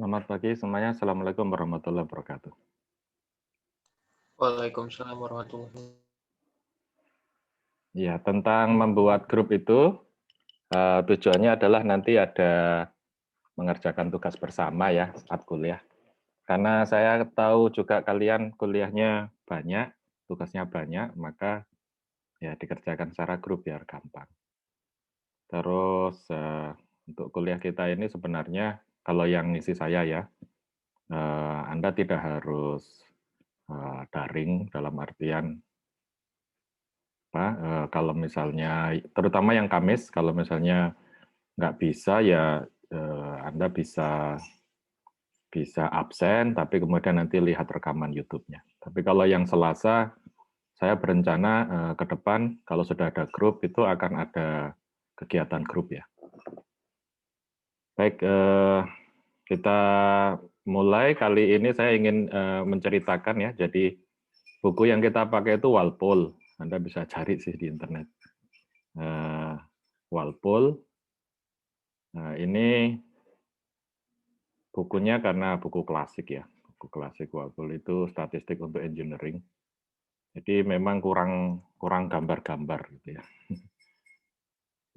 Selamat pagi semuanya. Assalamualaikum warahmatullahi wabarakatuh. Waalaikumsalam warahmatullahi. Ya, tentang membuat grup itu, tujuannya adalah nanti ada mengerjakan tugas bersama ya saat kuliah. Karena saya tahu juga kalian kuliahnya banyak, tugasnya banyak, maka ya dikerjakan secara grup biar gampang. Terus untuk kuliah kita ini sebenarnya kalau yang ngisi saya ya, Anda tidak harus daring dalam artian kalau misalnya terutama yang Kamis, kalau misalnya nggak bisa ya Anda bisa bisa absen, tapi kemudian nanti lihat rekaman YouTube-nya. Tapi kalau yang Selasa, saya berencana ke depan kalau sudah ada grup itu akan ada kegiatan grup ya. Baik, kita mulai. Kali ini saya ingin menceritakan ya. Jadi buku yang kita pakai itu Walpole. Anda bisa cari sih di internet. Walpole. Nah, ini bukunya karena buku klasik ya. Buku klasik Walpole itu statistik untuk engineering. Jadi memang kurang kurang gambar-gambar gitu ya.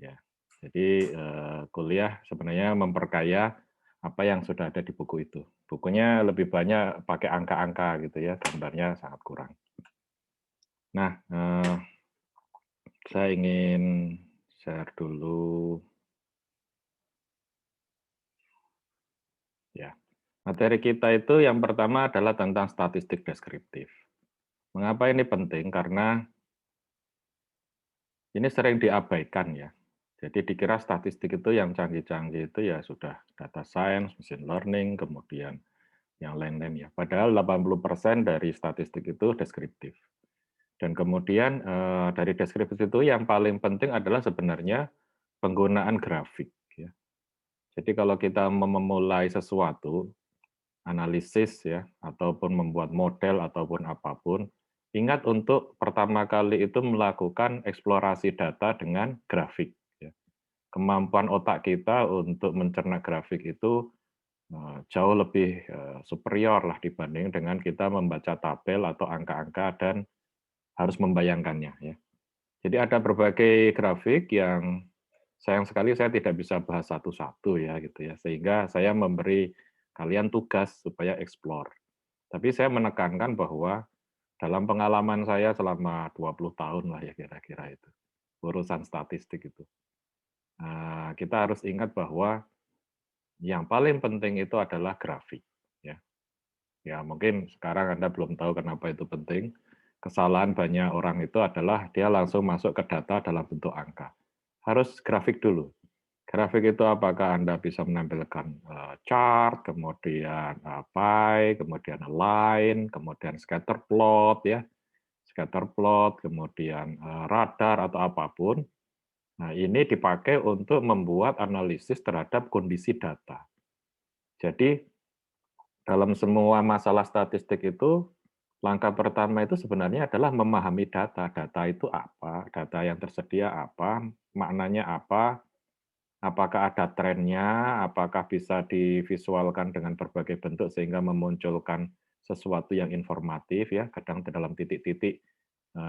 Ya. Jadi kuliah sebenarnya memperkaya apa yang sudah ada di buku itu. Bukunya lebih banyak pakai angka-angka gitu ya, gambarnya sangat kurang. Nah, saya ingin share dulu ya. Materi kita itu yang pertama adalah tentang statistik deskriptif. Mengapa ini penting? Karena ini sering diabaikan ya. Jadi dikira statistik itu yang canggih-canggih itu ya sudah data science, machine learning, kemudian yang lain-lain ya. Padahal 80% dari statistik itu deskriptif. Dan kemudian dari deskriptif itu yang paling penting adalah sebenarnya penggunaan grafik ya. Jadi kalau kita memulai sesuatu, analisis ya, ataupun membuat model ataupun apapun, ingat untuk pertama kali itu melakukan eksplorasi data dengan grafik ya. Kemampuan otak kita untuk mencerna grafik itu jauh lebih superior lah dibanding dengan kita membaca tabel atau angka-angka dan harus membayangkannya ya. Jadi ada berbagai grafik yang sayang sekali saya tidak bisa bahas satu-satu ya gitu ya, sehingga saya memberi kalian tugas supaya explore. Tapi saya menekankan bahwa dalam pengalaman saya selama 20 tahun lah ya kira-kira itu, urusan statistik itu. Kita harus ingat bahwa yang paling penting itu adalah grafik. Ya, ya mungkin sekarang Anda belum tahu kenapa itu penting. Kesalahan banyak orang itu adalah dia langsung masuk ke data dalam bentuk angka. Harus grafik dulu. Grafik itu apakah Anda bisa menampilkan chart, kemudian pie, kemudian line, kemudian scatter plot ya, scatter plot, kemudian radar atau apapun. Nah, ini dipakai untuk membuat analisis terhadap kondisi data. Jadi dalam semua masalah statistik itu langkah pertama itu sebenarnya adalah memahami data. Data itu apa? Data yang tersedia apa? Maknanya apa? Apakah ada trennya, apakah bisa divisualkan dengan berbagai bentuk sehingga memunculkan sesuatu yang informatif ya, kadang dalam titik-titik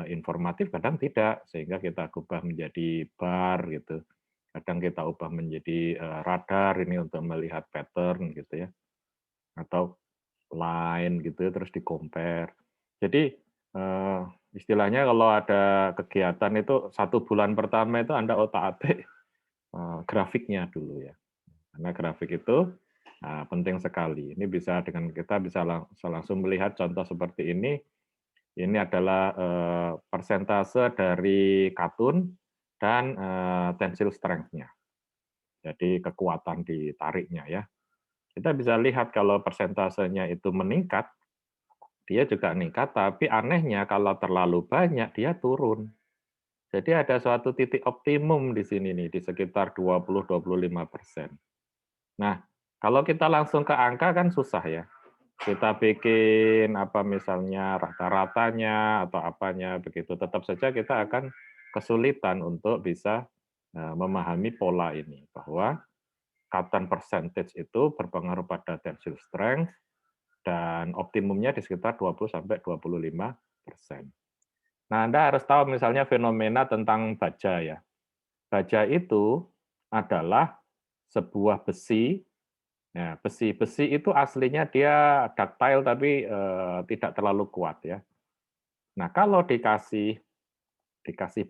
informatif, kadang tidak, sehingga kita ubah menjadi bar gitu. Kadang kita ubah menjadi radar ini untuk melihat pattern gitu ya, atau line gitu ya, terus di-compare. Jadi istilahnya kalau ada kegiatan itu 1 bulan pertama itu Anda otak-atik grafiknya dulu ya. Karena grafik itu penting sekali. Ini bisa dengan kita bisa langsung melihat contoh seperti ini. Ini adalah persentase dari katun dan tensile strength-nya. Jadi kekuatan ditariknya ya. Kita bisa lihat kalau persentasenya itu meningkat, dia juga meningkat, tapi anehnya kalau terlalu banyak dia turun. Jadi ada suatu titik optimum di sini nih, di sekitar 20-25%. Nah, kalau kita langsung ke angka kan susah ya. Kita bikin apa misalnya rata-ratanya atau apanya begitu, tetap saja kita akan kesulitan untuk bisa memahami pola ini bahwa cut-down percentage itu berpengaruh pada tensile strength dan optimumnya di sekitar 20-25%. Nah, Anda harus tahu misalnya fenomena tentang baja ya. Baja itu adalah sebuah besi. Nah, besi itu aslinya dia ductile tapi tidak terlalu kuat ya. Nah, kalau dikasih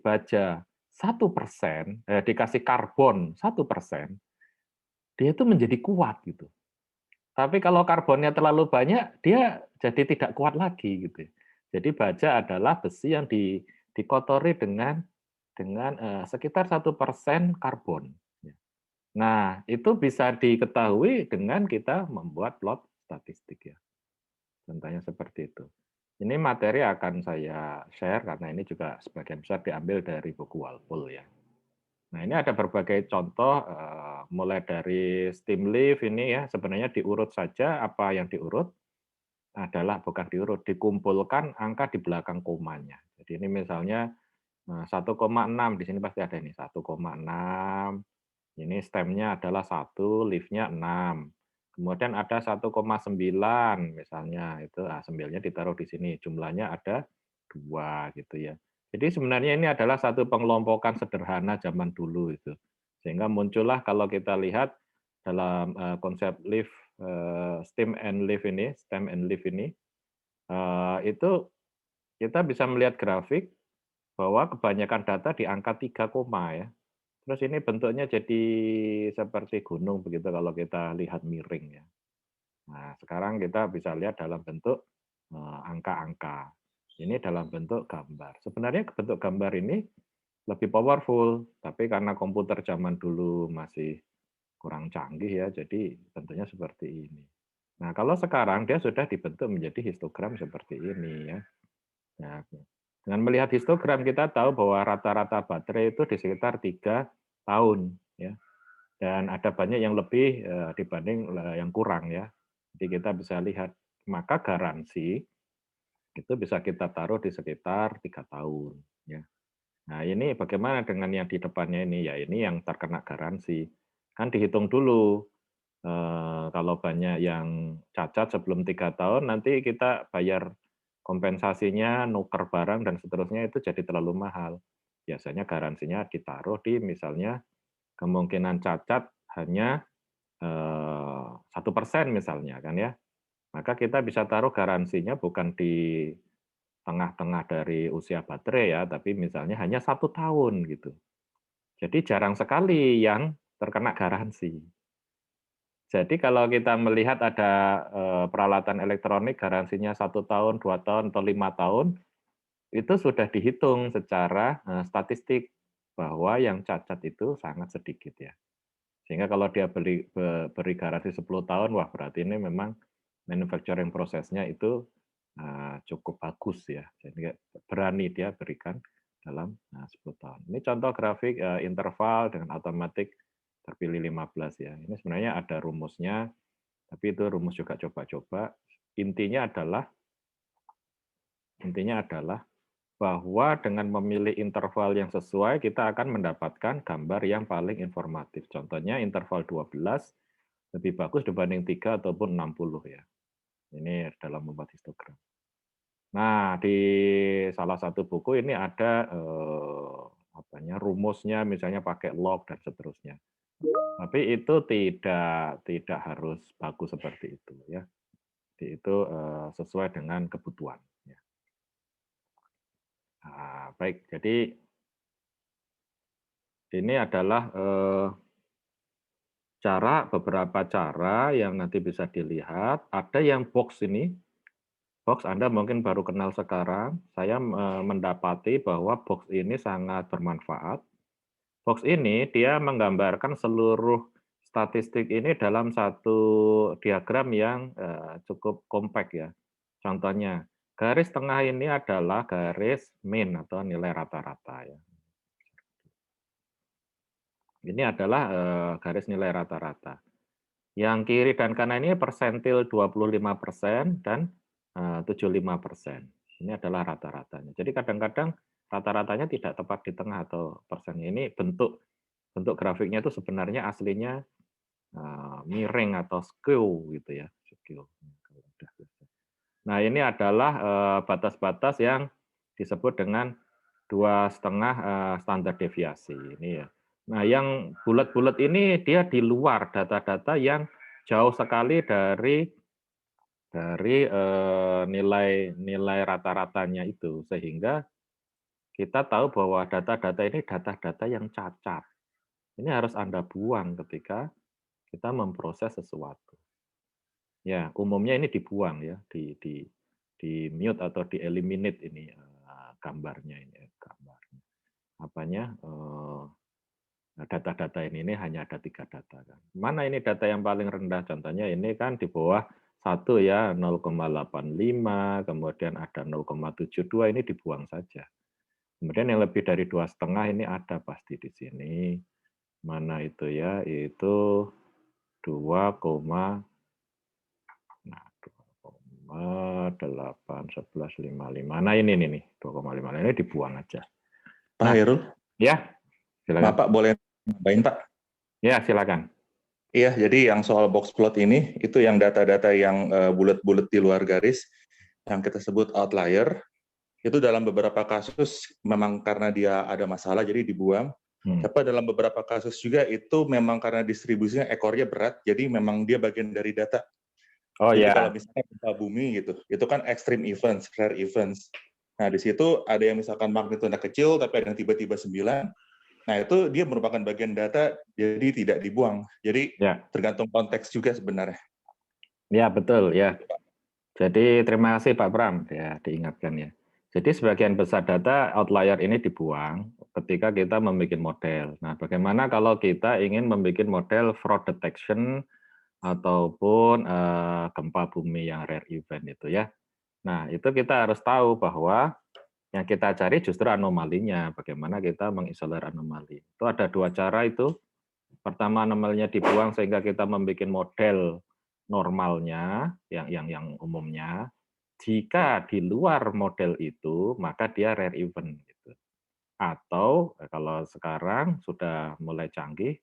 baja 1%, dikasih karbon 1%, dia itu menjadi kuat gitu. Tapi kalau karbonnya terlalu banyak, dia jadi tidak kuat lagi gitu. Jadi baja adalah besi yang dikotori dengan sekitar 1% karbon. Nah, itu bisa diketahui dengan kita membuat plot statistik ya. Contohnya seperti itu. Ini materi akan saya share karena ini juga sebagian besar diambil dari buku Walpole ya. Nah, ini ada berbagai contoh, mulai dari stem leaf ini ya, sebenarnya diurut saja apa yang diurut adalah bukan diurut, dikumpulkan angka di belakang komanya. Jadi ini misalnya 1,6, di sini pasti ada ini 1,6, ini stemnya adalah 1, leaf-nya 6. Kemudian ada 1,9 misalnya, itu 9-nya ditaruh di sini, jumlahnya ada 2 gitu ya. Jadi sebenarnya ini adalah satu pengelompokan sederhana zaman dulu itu. Sehingga muncullah kalau kita lihat dalam konsep leaf, stem and leaf ini, itu kita bisa melihat grafik bahwa kebanyakan data di angka 3 koma ya. Terus ini bentuknya jadi seperti gunung begitu kalau kita lihat miring ya. Nah, sekarang kita bisa lihat dalam bentuk angka-angka. Ini dalam bentuk gambar. Sebenarnya bentuk gambar ini lebih powerful, tapi karena komputer zaman dulu masih kurang canggih ya, jadi bentuknya seperti ini. Nah, kalau sekarang dia sudah dibentuk menjadi histogram seperti ini ya. Nah, dengan melihat histogram kita tahu bahwa rata-rata baterai itu di sekitar 3 tahun ya. Dan ada banyak yang lebih dibanding yang kurang ya. Jadi kita bisa lihat maka garansi itu bisa kita taruh di sekitar 3 tahun ya. Nah, ini bagaimana dengan yang di depannya ini? Ya ini yang terkena garansi. Kan dihitung dulu kalau banyak yang cacat sebelum 3 tahun, nanti kita bayar kompensasinya, nuker barang, dan seterusnya itu jadi terlalu mahal. Biasanya garansinya ditaruh di misalnya kemungkinan cacat hanya 1% misalnya kan ya. Maka kita bisa taruh garansinya bukan di tengah-tengah dari usia baterai ya, tapi misalnya hanya 1 tahun gitu. Jadi jarang sekali yang terkena garansi. Jadi kalau kita melihat ada peralatan elektronik garansinya 1 tahun, 2 tahun, atau 5 tahun, itu sudah dihitung secara statistik bahwa yang cacat itu sangat sedikit ya. Sehingga kalau dia beri garansi 10 tahun, wah berarti ini memang manufacturing prosesnya itu cukup bagus ya. Jadi berani dia berikan dalam 10 tahun. Ini contoh grafik interval dengan otomatis terpilih 15 ya. Ini sebenarnya ada rumusnya, tapi itu rumus juga coba-coba. Intinya adalah bahwa dengan memilih interval yang sesuai, kita akan mendapatkan gambar yang paling informatif. Contohnya interval 12 lebih bagus dibanding 3 ataupun 60 ya. Ini dalam membuat histogram. Nah, di salah satu buku ini ada rumusnya, misalnya pakai log dan seterusnya. Tapi itu tidak harus bagus seperti itu ya. Itu sesuai dengan kebutuhan. Ya. Nah, baik, jadi ini adalah beberapa cara yang nanti bisa dilihat. Ada yang box ini, box Anda mungkin baru kenal sekarang. Saya mendapati bahwa box ini sangat bermanfaat. Box ini dia menggambarkan seluruh statistik ini dalam satu diagram yang cukup kompak ya. Contohnya, garis tengah ini adalah garis mean atau nilai rata-rata ya. Ini adalah garis nilai rata-rata. Yang kiri dan kanan ini persentil 25% dan 75%. Ini adalah rata-ratanya. Jadi kadang-kadang rata-ratanya tidak tepat di tengah atau persennya. Ini bentuk grafiknya itu sebenarnya aslinya miring atau skew gitu ya, skew. Nah, ini adalah batas-batas yang disebut dengan 2,5 standar deviasi ini ya. Nah, yang bulat-bulat ini dia di luar data-data yang jauh sekali dari nilai rata-ratanya itu, sehingga kita tahu bahwa data-data ini data-data yang cacat. Ini harus Anda buang ketika kita memproses sesuatu. Ya, umumnya ini dibuang ya, di mute atau di-eliminate ini gambarnya ini, gambarnya. Apanya, data-data ini hanya ada 3 data kan. Mana ini data yang paling rendah? Contohnya ini kan di bawah 1 ya, 0,85, kemudian ada 0,72, ini dibuang saja. Kemudian yang lebih dari 2,5 ini ada pasti di sini. Mana itu ya? Itu 2, nah 2,81155. Nah ini nih 2,5 ini dibuang aja. Pak Nah, Hairul, ya silakan. Pak boleh nambahin Pak? Ya silakan. Iya, jadi yang soal box plot ini, itu yang data-data yang bulat-bulat di luar garis, yang kita sebut outlier, itu dalam beberapa kasus memang karena dia ada masalah, jadi dibuang. Tapi dalam beberapa kasus juga itu memang karena distribusinya ekornya berat, jadi memang dia bagian dari data. Oh Jadi ya. kalau misalnya gempa bumi gitu, itu kan extreme events, rare events. Nah di situ ada yang misalkan magnitudenya kecil, tapi ada yang tiba-tiba 9. Nah itu dia merupakan bagian data, jadi tidak dibuang. Jadi Ya. tergantung konteks juga sebenarnya. Ya betul ya. Jadi terima kasih Pak Pram ya diingatkan ya. Jadi sebagian besar data outlier ini dibuang ketika kita membuat model. Nah, bagaimana kalau kita ingin membuat model fraud detection ataupun gempa bumi yang rare event itu ya. Nah, itu kita harus tahu bahwa yang kita cari justru anomalinya. Bagaimana kita mengisolir anomali. Itu ada 2 cara itu. Pertama anomalinya dibuang sehingga kita membuat model normalnya yang umumnya. Jika di luar model itu maka dia rare event gitu. Atau kalau sekarang sudah mulai canggih,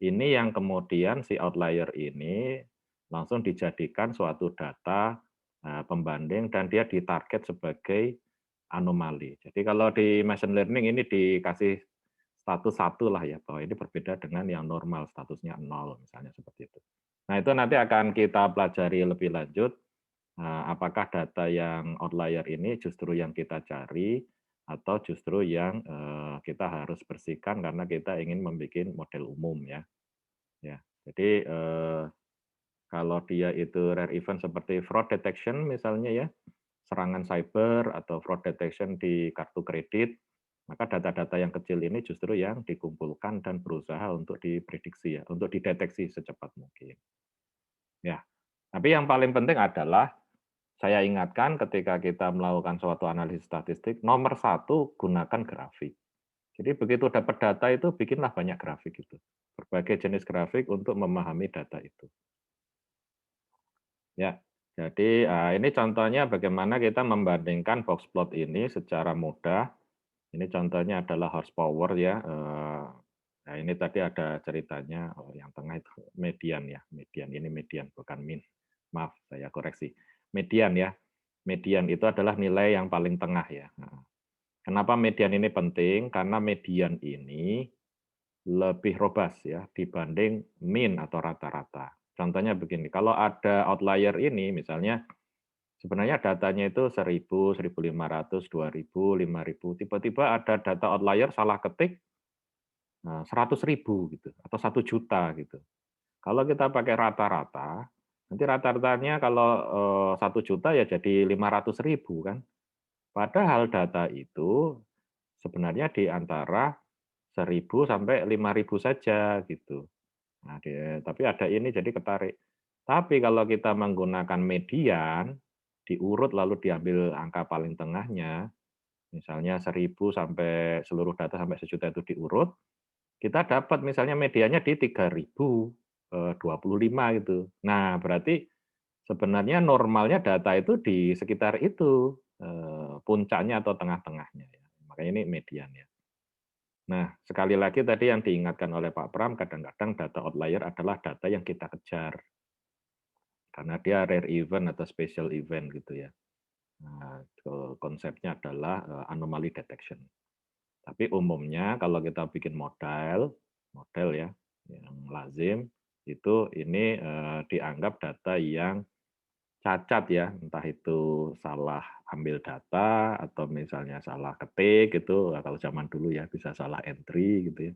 ini yang kemudian si outlier ini langsung dijadikan suatu data pembanding dan dia ditarget sebagai anomali. Jadi kalau di machine learning ini dikasih status 1 lah ya, bahwa ini berbeda dengan yang normal, statusnya 0 misalnya seperti itu. Nah itu nanti akan kita pelajari lebih lanjut, apakah data yang outlier ini justru yang kita cari, atau justru yang kita harus bersihkan karena kita ingin membuat model umum ya. Ya, jadi kalau dia itu rare event seperti fraud detection misalnya ya, serangan cyber atau fraud detection di kartu kredit, maka data-data yang kecil ini justru yang dikumpulkan dan berusaha untuk diprediksi ya, untuk dideteksi secepat mungkin. Ya, tapi yang paling penting adalah saya ingatkan ketika kita melakukan suatu analisis statistik, nomor 1 gunakan grafik. Jadi begitu dapat data itu bikinlah banyak grafik itu. Berbagai jenis grafik untuk memahami data itu. Ya, jadi ini contohnya bagaimana kita membandingkan box plot ini secara mudah. Ini contohnya adalah horsepower ya. Nah ini tadi ada ceritanya, yang tengah itu median ya, median ini median bukan min. Maaf, saya koreksi. Median ya. Median itu adalah nilai yang paling tengah ya. Nah, kenapa median ini penting? Karena median ini lebih robust ya dibanding min atau rata-rata. Contohnya begini, kalau ada outlier ini misalnya sebenarnya datanya itu 1000, 1500, 2000, 5000, tiba-tiba ada data outlier salah ketik 100.000 gitu atau 1 juta gitu. Kalau kita pakai rata-rata, nanti rata-ratanya kalau 1 juta ya jadi 500.000 kan. Padahal data itu sebenarnya di antara 1000 sampai 5000 saja gitu. Nah, tapi ada ini jadi ketarik. Tapi kalau kita menggunakan median, diurut lalu diambil angka paling tengahnya, misalnya 1000 sampai seluruh data sampai sejuta itu diurut, kita dapat misalnya medianya di 3025 gitu. Nah, berarti sebenarnya normalnya data itu di sekitar itu, puncaknya atau tengah-tengahnya ya. Makanya ini median ya. Nah, sekali lagi tadi yang diingatkan oleh Pak Pram, kadang-kadang data outlier adalah data yang kita kejar, karena dia rare event atau special event gitu ya. Nah, konsepnya adalah anomaly detection. Tapi umumnya kalau kita bikin model ya, yang lazim, itu ini dianggap data yang cacat ya, entah itu salah ambil data atau misalnya salah ketik gitu, kalau zaman dulu ya bisa salah entry gitu ya.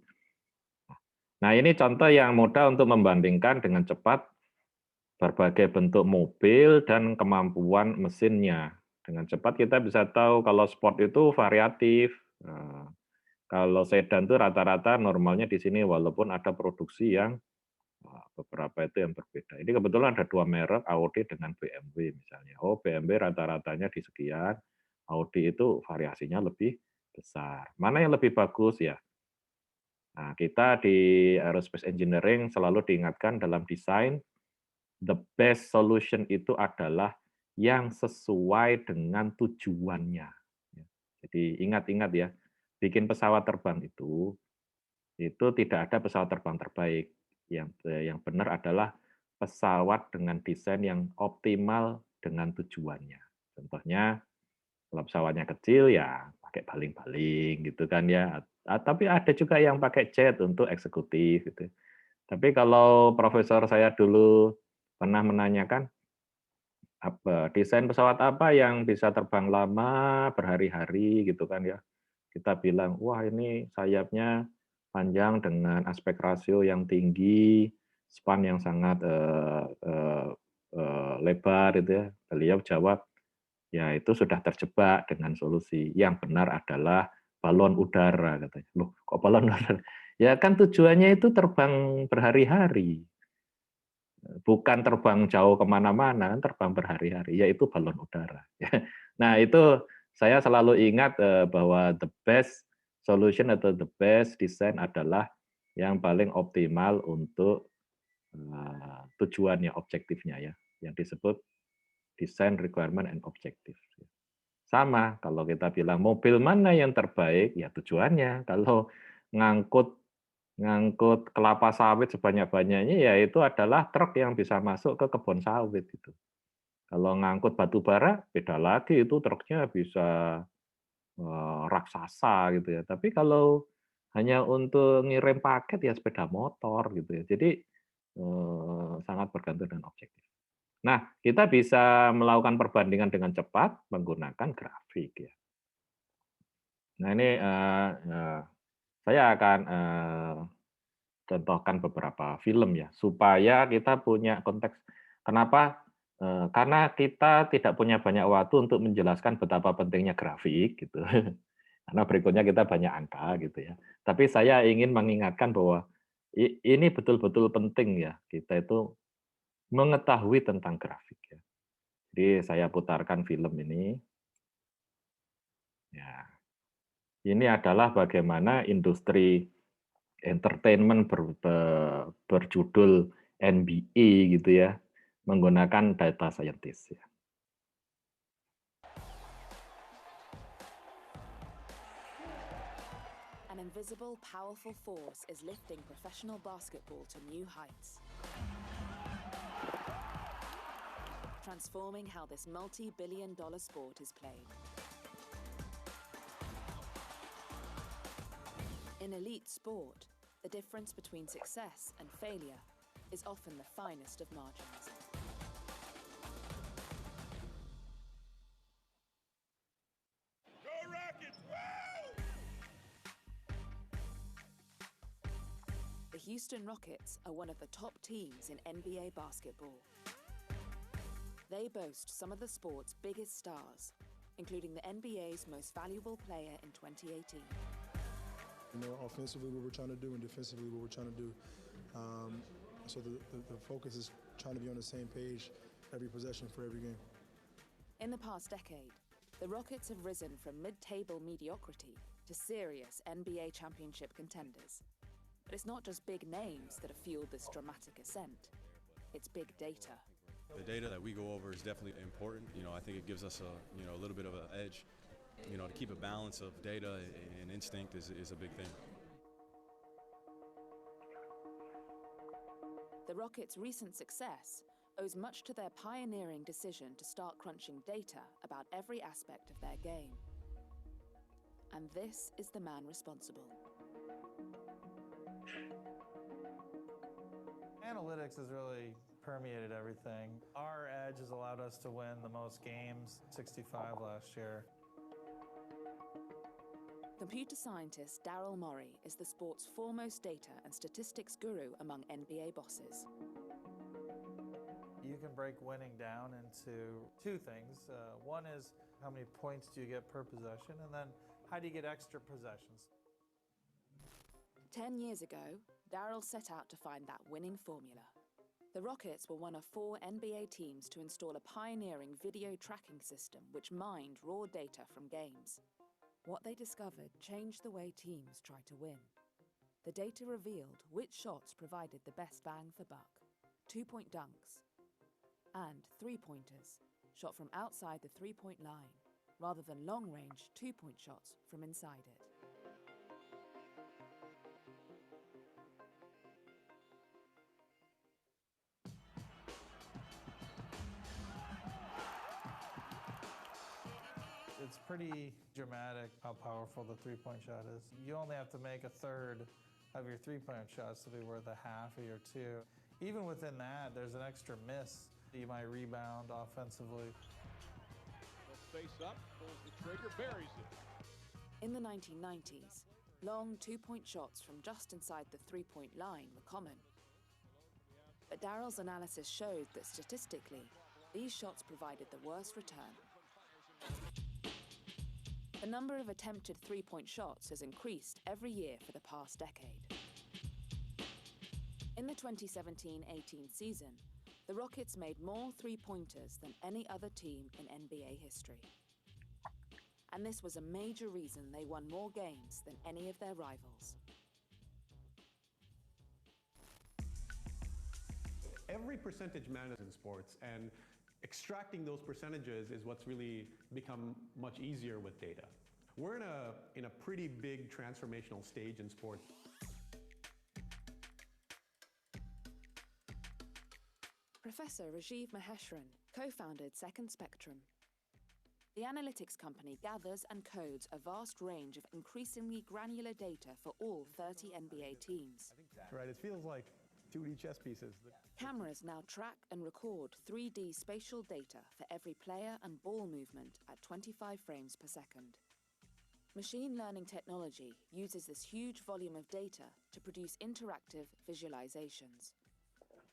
Nah ini contoh yang mudah untuk membandingkan dengan cepat berbagai bentuk mobil dan kemampuan mesinnya. Dengan cepat kita bisa tahu kalau sport itu variatif. Kalau sedan itu rata-rata normalnya di sini walaupun ada produksi yang beberapa itu yang berbeda. Ini kebetulan ada dua merek, Audi dengan BMW misalnya. Oh, BMW rata-ratanya di sekian, Audi itu variasinya lebih besar. Mana yang lebih bagus ya? Nah, kita di aerospace engineering selalu diingatkan dalam desain, the best solution itu adalah yang sesuai dengan tujuannya. Ya. Jadi ingat-ingat ya, bikin pesawat terbang itu tidak ada pesawat terbang terbaik. Yang benar adalah pesawat dengan desain yang optimal dengan tujuannya. Contohnya, kalau pesawatnya kecil ya pakai baling-baling gitu kan ya. Tapi ada juga yang pakai jet untuk eksekutif gitu. Tapi kalau profesor saya dulu pernah menanyakan desain pesawat apa yang bisa terbang lama berhari-hari gitu kan ya. Kita bilang, wah ini sayapnya panjang dengan aspek rasio yang tinggi, span yang sangat lebar itu ya. Beliau jawab, ya itu sudah terjebak dengan solusi. Yang benar adalah balon udara katanya. Loh, kok balon udara? Ya kan tujuannya itu terbang berhari-hari, bukan terbang jauh kemana-mana, terbang berhari-hari, yaitu balon udara. Nah itu saya selalu ingat bahwa the best solution atau the best design adalah yang paling optimal untuk tujuannya, objektifnya ya, yang disebut design requirement and objective. Sama, kalau kita bilang mobil mana yang terbaik, ya tujuannya. Kalau ngangkut ngangkut kelapa sawit sebanyak-banyaknya, ya itu adalah truk yang bisa masuk ke kebun sawit itu. Kalau ngangkut batu bara, beda lagi, itu truknya bisa raksasa gitu ya. Tapi kalau hanya untuk ngirim paket ya sepeda motor gitu ya. Jadi sangat bergantung dengan objektif. Nah, kita bisa melakukan perbandingan dengan cepat menggunakan grafik ya. Nah ini saya akan contohkan beberapa film ya, supaya kita punya konteks. Kenapa? Karena kita tidak punya banyak waktu untuk menjelaskan betapa pentingnya grafik gitu. Karena berikutnya kita banyak angka gitu ya. Tapi saya ingin mengingatkan bahwa ini betul-betul penting ya, kita itu mengetahui tentang grafik ya. Jadi saya putarkan film ini. Ya, ini adalah bagaimana industri entertainment berjudul NBA gitu ya, menggunakan data scientist ya. An invisible, powerful force is lifting professional basketball to new heights, transforming how this multi-billion-dollar sport is played. In elite sport, the difference between success and failure is often the finest of margins. Go Rockets! The Houston Rockets are one of the top teams in NBA basketball. They boast some of the sport's biggest stars, including the NBA's most valuable player in 2018. You know, offensively what we're trying to do and defensively what we're trying to do. So the focus is trying to be on the same page every possession for every game. In the past decade, the Rockets have risen from mid-table mediocrity to serious NBA championship contenders. But it's not just big names that have fueled this dramatic ascent. It's big data. The data that we go over is definitely important. You know, I think it gives us a little bit of an edge. You know, to keep a balance of data and instinct is a big thing. The Rockets' recent success owes much to their pioneering decision to start crunching data about every aspect of their game. And this is the man responsible. Analytics has really permeated everything. Our edge has allowed us to win the most games, 65 last year. Computer scientist Daryl Morey is the sport's foremost data and statistics guru among NBA bosses. You can break winning down into two things. One is how many points do you get per possession, and then how do you get extra possessions? 10 years ago, Daryl set out to find that winning formula. The Rockets were one of 4 NBA teams to install a pioneering video tracking system which mined raw data from games. What they discovered changed the way teams try to win. The data revealed which shots provided the best bang for buck, 2-point dunks, and three-pointers, shot from outside the three-point line, rather than long-range 2-point shots from inside it. It's pretty dramatic how powerful the three-point shot is. You only have to make a third of your three-point shots to be worth a half of your two. Even within that, there's an extra miss. You might rebound offensively. Face up, pulls the trigger, buries it. In the 1990s, long 2-point shots from just inside the three-point line were common. But Daryl's analysis showed that statistically, these shots provided the worst return. The number of attempted three-point shots has increased every year for the past decade. In the 2017-18 season, the Rockets made more three-pointers than any other team in NBA history. And this was a major reason they won more games than any of their rivals. Every percentage matters in sports, and extracting those percentages is what's really become much easier with data. We're in a pretty big transformational stage in sports. Professor Rajiv Maheshwaran co-founded Second Spectrum. The analytics company gathers and codes a vast range of increasingly granular data for all 30 NBA teams. Right, it feels like 2D chess pieces. Cameras now track and record 3D spatial data for every player and ball movement at 25 frames per second. Machine learning technology uses this huge volume of data to produce interactive visualizations,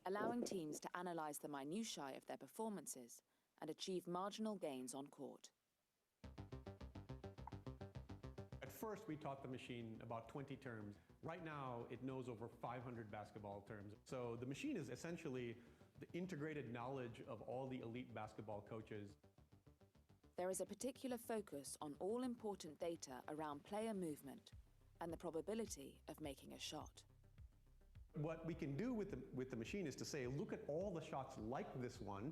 allowing teams to analyze the minutiae of their performances and achieve marginal gains on court. At first, we taught the machine about 20 terms. Right now, it knows over 500 basketball terms. So the machine is essentially the integrated knowledge of all the elite basketball coaches. There is a particular focus on all-important data around player movement and the probability of making a shot. What we can do with the machine is to say, look at all the shots like this one,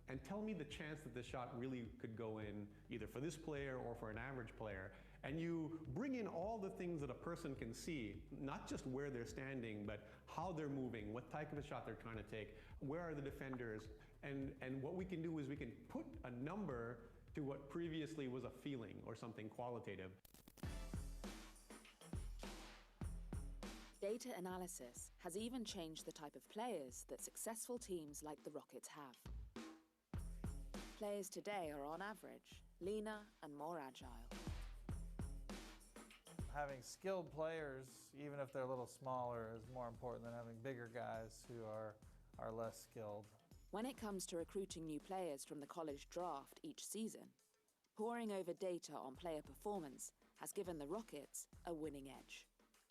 and tell me the chance that this shot really could go in, either for this player or for an average player. And you bring in all the things that a person can see, not just where they're standing, but how they're moving, what type of a shot they're trying to take, where are the defenders, and what we can do is we can put a number to what previously was a feeling or something qualitative. Data analysis has even changed the type of players that successful teams like the Rockets have. Players today are, on average, leaner and more agile. Having skilled players, even if they're a little smaller, is more important than having bigger guys who are less skilled. When it comes to recruiting new players from the college draft each season, poring over data on player performance has given the Rockets a winning edge.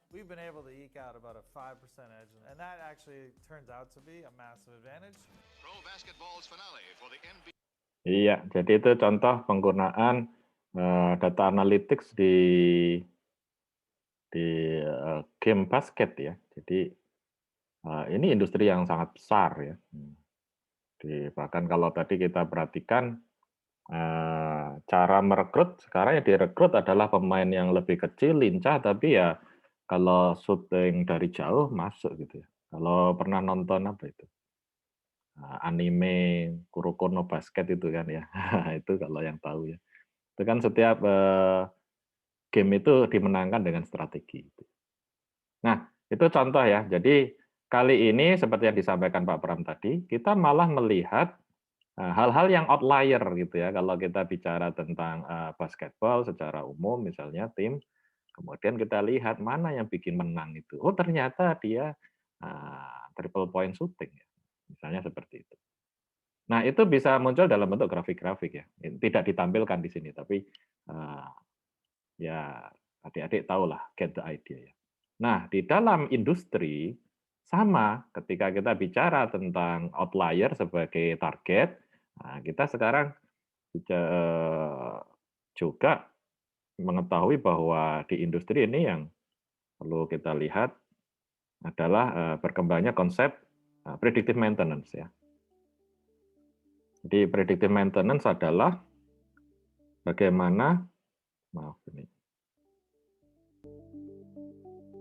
We've been able to eke out about a 5% edge, and that actually turns out to be a massive advantage. Pro basketball's finale for the NBA. Iya, jadi itu contoh penggunaan data analytics di game basket ya. Jadi ini industri yang sangat besar ya. Bahkan kalau tadi kita perhatikan cara merekrut, sekarang yang direkrut adalah pemain yang lebih kecil, lincah, tapi ya kalau shooting dari jauh masuk gitu ya. Kalau pernah nonton apa itu? Anime Kuroko no Basket itu kan ya. Itu kalau yang tahu ya. Itu kan setiap game itu dimenangkan dengan strategi. Nah, itu contoh ya. Jadi kali ini seperti yang disampaikan Pak Pram tadi, kita malah melihat hal-hal yang outlier gitu ya. Kalau kita bicara tentang basketball secara umum misalnya tim, kemudian kita lihat mana yang bikin menang itu. Oh, ternyata dia triple point shooting ya. Misalnya seperti itu. Nah, itu bisa muncul dalam bentuk grafik-grafik ya. Tidak ditampilkan di sini, tapi ya adik-adik tahulah, get the idea ya. Nah, di dalam industri sama ketika kita bicara tentang outlier sebagai target, nah kita sekarang juga mengetahui bahwa di industri ini yang perlu kita lihat adalah berkembangnya konsep predictive maintenance ya. Jadi predictive maintenance adalah bagaimana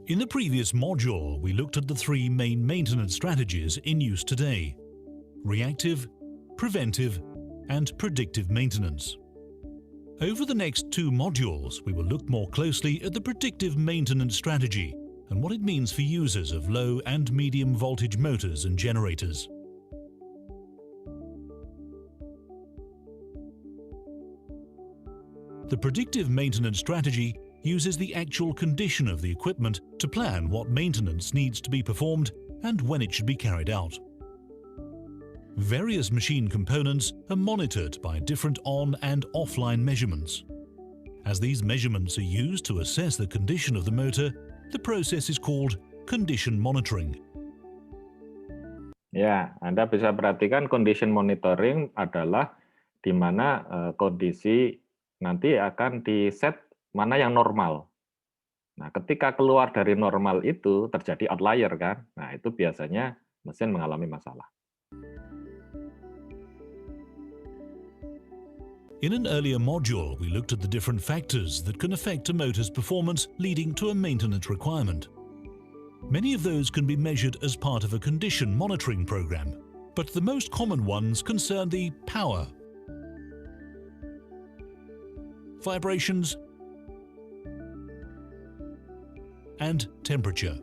In the previous module, we looked at the three main maintenance strategies in use today: reactive, preventive, and predictive maintenance. Over the next two modules, we will look more closely at the predictive maintenance strategy and what it means for users of low and medium voltage motors and generators. The predictive maintenance strategy uses the actual condition of the equipment to plan what maintenance needs to be performed and when it should be carried out. Various machine components are monitored by different on- and offline measurements. As these measurements are used to assess the condition of the motor, the process is called condition monitoring. Ya, Anda bisa perhatikan condition monitoring adalah di mana kondisi nanti akan di-set mana yang normal. Nah, ketika keluar dari normal itu terjadi outlier kan. Nah, itu biasanya mesin mengalami masalah. In an earlier module, we looked at the different factors that can affect a motor's performance, leading to a maintenance requirement. Many of those can be measured as part of a condition monitoring program, but the most common ones concern the power, vibrations, and temperature.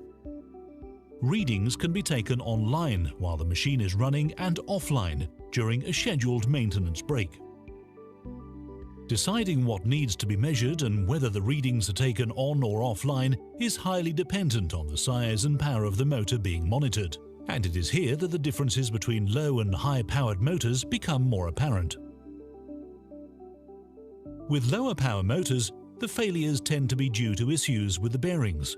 Readings can be taken online while the machine is running and offline during a scheduled maintenance break. Deciding what needs to be measured and whether the readings are taken on or offline is highly dependent on the size and power of the motor being monitored, and it is here that the differences between low and high-powered motors become more apparent. With lower power motors, the failures tend to be due to issues with the bearings.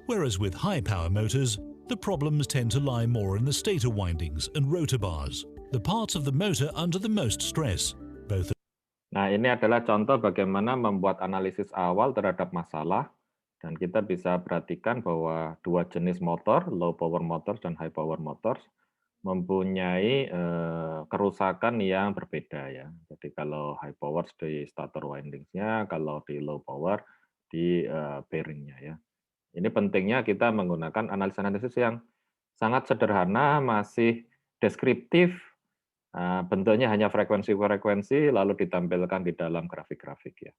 Whereas with high power motors, the problems tend to lie more in the stator windings and rotor bars, the parts of the motor under the most stress, both. Nah, ini adalah contoh bagaimana membuat analisis awal terhadap masalah, dan kita bisa perhatikan bahwa dua jenis motor, low power motors dan high power motors, mempunyai kerusakan yang berbeda ya. Jadi kalau high power di stator windings-nya, kalau di low power di bearing-nya ya. Ini pentingnya kita menggunakan analisis-analisis yang sangat sederhana, masih deskriptif, bentuknya hanya frekuensi-frekuensi, lalu ditampilkan di dalam grafik-grafik ya.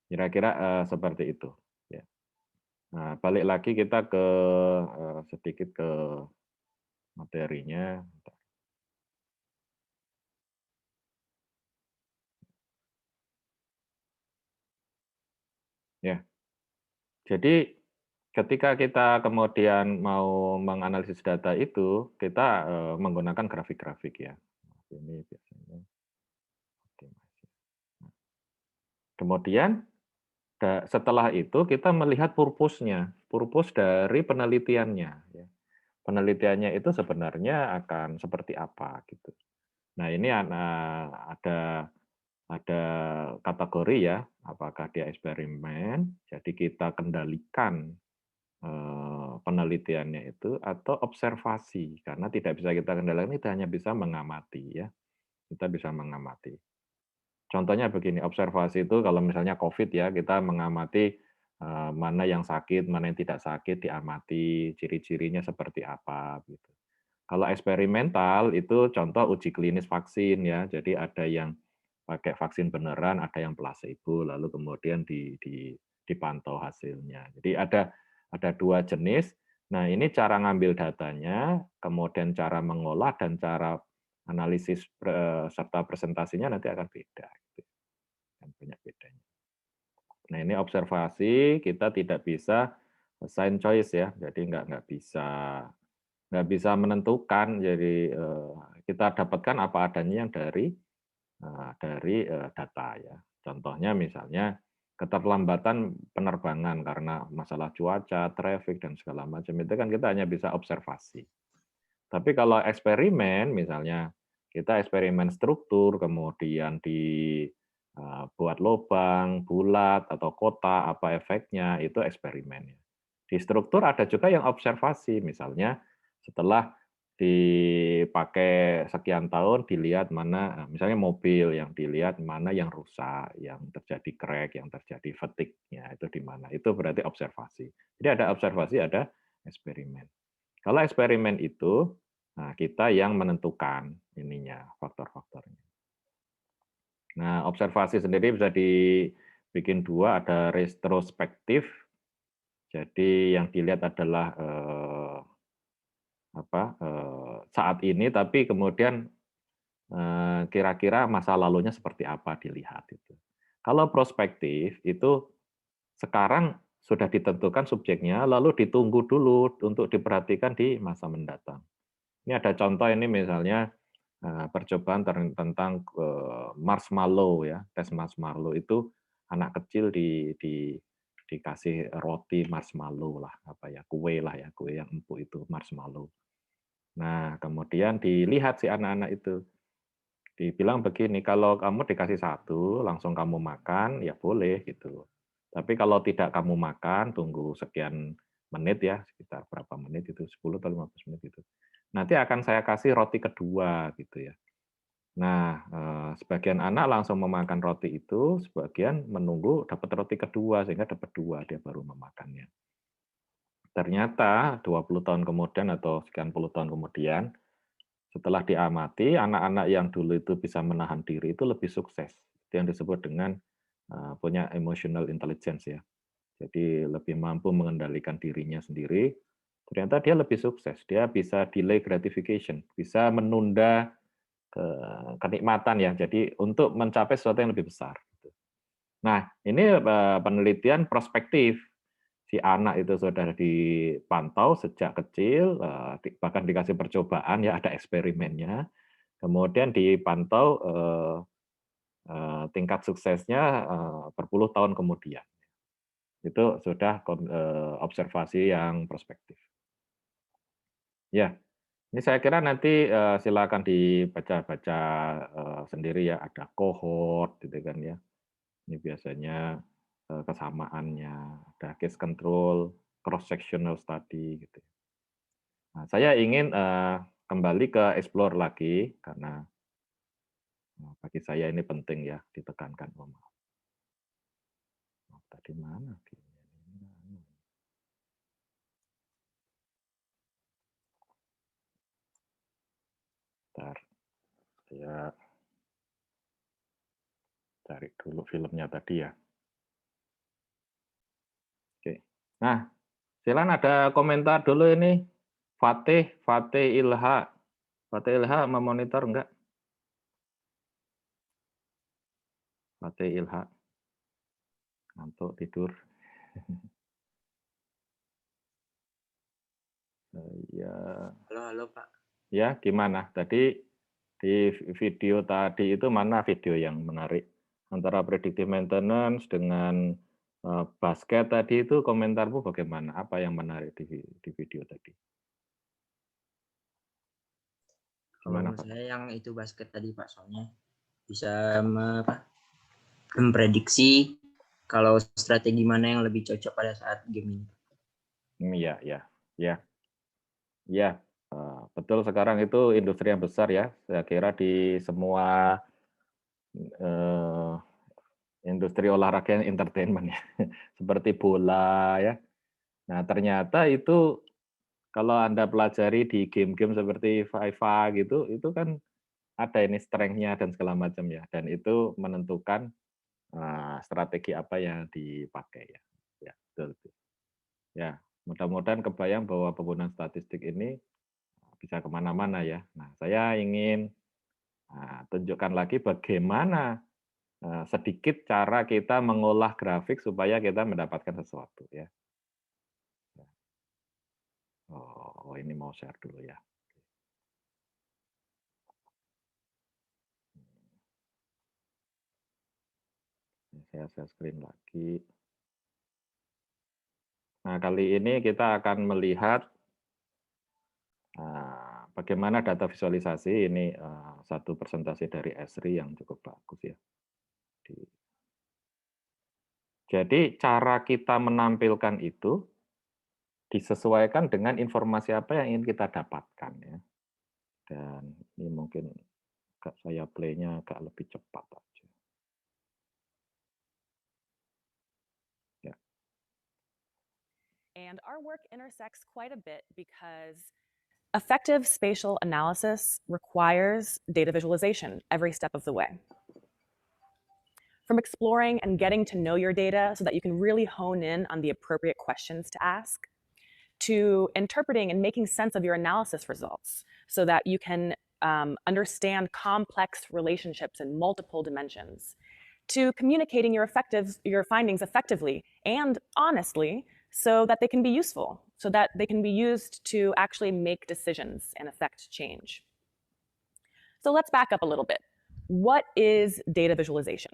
Kira-kira seperti itu. Ya. Nah, balik lagi kita ke sedikit ke materinya. Ya. Jadi ketika kita kemudian mau menganalisis data itu, kita menggunakan grafik-grafik ya. Ini biasanya. Kemudian setelah itu kita melihat purpose-nya, purpose dari penelitiannya. Ya. Penelitiannya itu sebenarnya akan seperti apa gitu. Nah, ini ada kategori ya, apakah dia eksperimen, jadi kita kendalikan penelitiannya itu, atau observasi, karena tidak bisa kita kendalikan, kita hanya bisa mengamati ya, kita bisa mengamati. Contohnya begini, observasi itu kalau misalnya COVID ya, kita mengamati mana yang sakit, mana yang tidak sakit, diamati, ciri-cirinya seperti apa gitu. Kalau eksperimental itu contoh uji klinis vaksin ya. Jadi ada yang pakai vaksin beneran, ada yang placebo, lalu kemudian dipantau hasilnya. Jadi ada dua jenis. Nah, ini cara ngambil datanya, kemudian cara mengolah dan cara analisis serta presentasinya nanti akan beda. Kan banyak bedanya. Nah, ini observasi kita tidak bisa assign choice ya. Jadi nggak bisa menentukan. Jadi kita dapatkan apa adanya yang dari data ya. Contohnya misalnya keterlambatan penerbangan karena masalah cuaca, traffic dan segala macam itu kan kita hanya bisa observasi. Tapi kalau eksperimen misalnya kita eksperimen struktur kemudian buat lubang, bulat atau kotak apa efeknya itu eksperimen. Di struktur ada juga yang observasi misalnya setelah dipakai sekian tahun dilihat mana misalnya mobil yang dilihat mana yang rusak, yang terjadi crack, yang terjadi fatigue-nya itu di mana. Itu berarti observasi. Jadi ada observasi, ada eksperimen. Kalau eksperimen itu nah kita yang menentukan ininya faktor-faktornya. Nah, observasi sendiri bisa dibikin dua, ada retrospektif. Jadi yang dilihat adalah saat ini, tapi kemudian kira-kira masa lalunya seperti apa dilihat itu. Kalau prospektif itu sekarang sudah ditentukan subjeknya, lalu ditunggu dulu untuk diperhatikan di masa mendatang. Ini ada contoh ini misalnya percobaan tentang marshmallow ya, tes marshmallow itu anak kecil dikasih roti marshmallow lah, kue yang empuk itu marshmallow. Nah, kemudian dilihat si anak-anak itu. Dibilang begini, kalau kamu dikasih satu, langsung kamu makan, ya boleh gitu. Tapi kalau tidak kamu makan, tunggu sekian menit ya, sekitar berapa menit itu, 10 atau 15 menit itu. Nanti akan saya kasih roti kedua gitu ya. Nah, sebagian anak langsung memakan roti itu, sebagian menunggu dapat roti kedua, sehingga dapat dua, dia baru memakannya. Ternyata 20 tahun kemudian atau sekian puluh tahun kemudian, setelah diamati, anak-anak yang dulu itu bisa menahan diri itu lebih sukses. Itu yang disebut dengan punya emotional intelligence ya. Jadi lebih mampu mengendalikan dirinya sendiri. Ternyata dia lebih sukses. Dia bisa delay gratification, bisa menunda kenikmatan ya. Jadi untuk mencapai sesuatu yang lebih besar. Nah, ini penelitian prospektif. Si anak itu sudah dipantau sejak kecil, bahkan dikasih percobaan ya, ada eksperimennya. Kemudian dipantau tingkat suksesnya berpuluh tahun kemudian. Itu sudah observasi yang prospektif. Ya, ini saya kira nanti silakan dibaca-baca sendiri ya, ada cohort gitu kan ya. Ini biasanya kesamaannya, ada case control, cross sectional study gitu. Nah, saya ingin kembali ke explore lagi karena bagi saya ini penting ya ditekankan. Tadi mana? Bentar, saya cari dulu filmnya tadi ya. Oke. Nah, silakan ada komentar dulu ini. Fatih Ilha. Fatih Ilha memonitor enggak? Fatih Ilha. Ngantuk tidur. Ya. Halo Pak. Ya, gimana? Tadi di video tadi itu mana video yang menarik? Antara predictive maintenance dengan basket tadi itu komentarmu bagaimana? Apa yang menarik di video tadi? Kalau menurut saya yang itu basket tadi Pak, soalnya bisa memprediksi kalau strategi mana yang lebih cocok pada saat game ini. Ya, betul, sekarang itu industri yang besar ya. Saya kira di semua industri olahraga yang entertainment ya, seperti bola ya. Nah ternyata itu kalau Anda pelajari di game-game seperti FIFA gitu, itu kan ada ini strength-nya dan segala macam ya, dan itu menentukan strategi apa yang dipakai ya. Ya, betul. Ya, mudah-mudahan kebayang bahwa penggunaan statistik ini bisa kemana-mana ya. Nah, saya ingin tunjukkan lagi bagaimana sedikit cara kita mengolah grafik supaya kita mendapatkan sesuatu ya. Oh, ini mau share dulu ya. Saya share screen lagi. Nah, kali ini kita akan melihat bagaimana data visualisasi. Ini satu presentasi dari Esri yang cukup bagus ya. Jadi cara kita menampilkan itu disesuaikan dengan informasi apa yang ingin kita dapatkan ya. Dan ini mungkin saya play-nya agak lebih cepat aja. Ya. And our work intersects quite a bit because effective spatial analysis requires data visualization every step of the way. From exploring and getting to know your data so that you can really hone in on the appropriate questions to ask, to interpreting and making sense of your analysis results so that you can understand complex relationships in multiple dimensions, to communicating your findings effectively and honestly so that they can be useful, so that they can be used to actually make decisions and affect change. So let's back up a little bit. What is data visualization?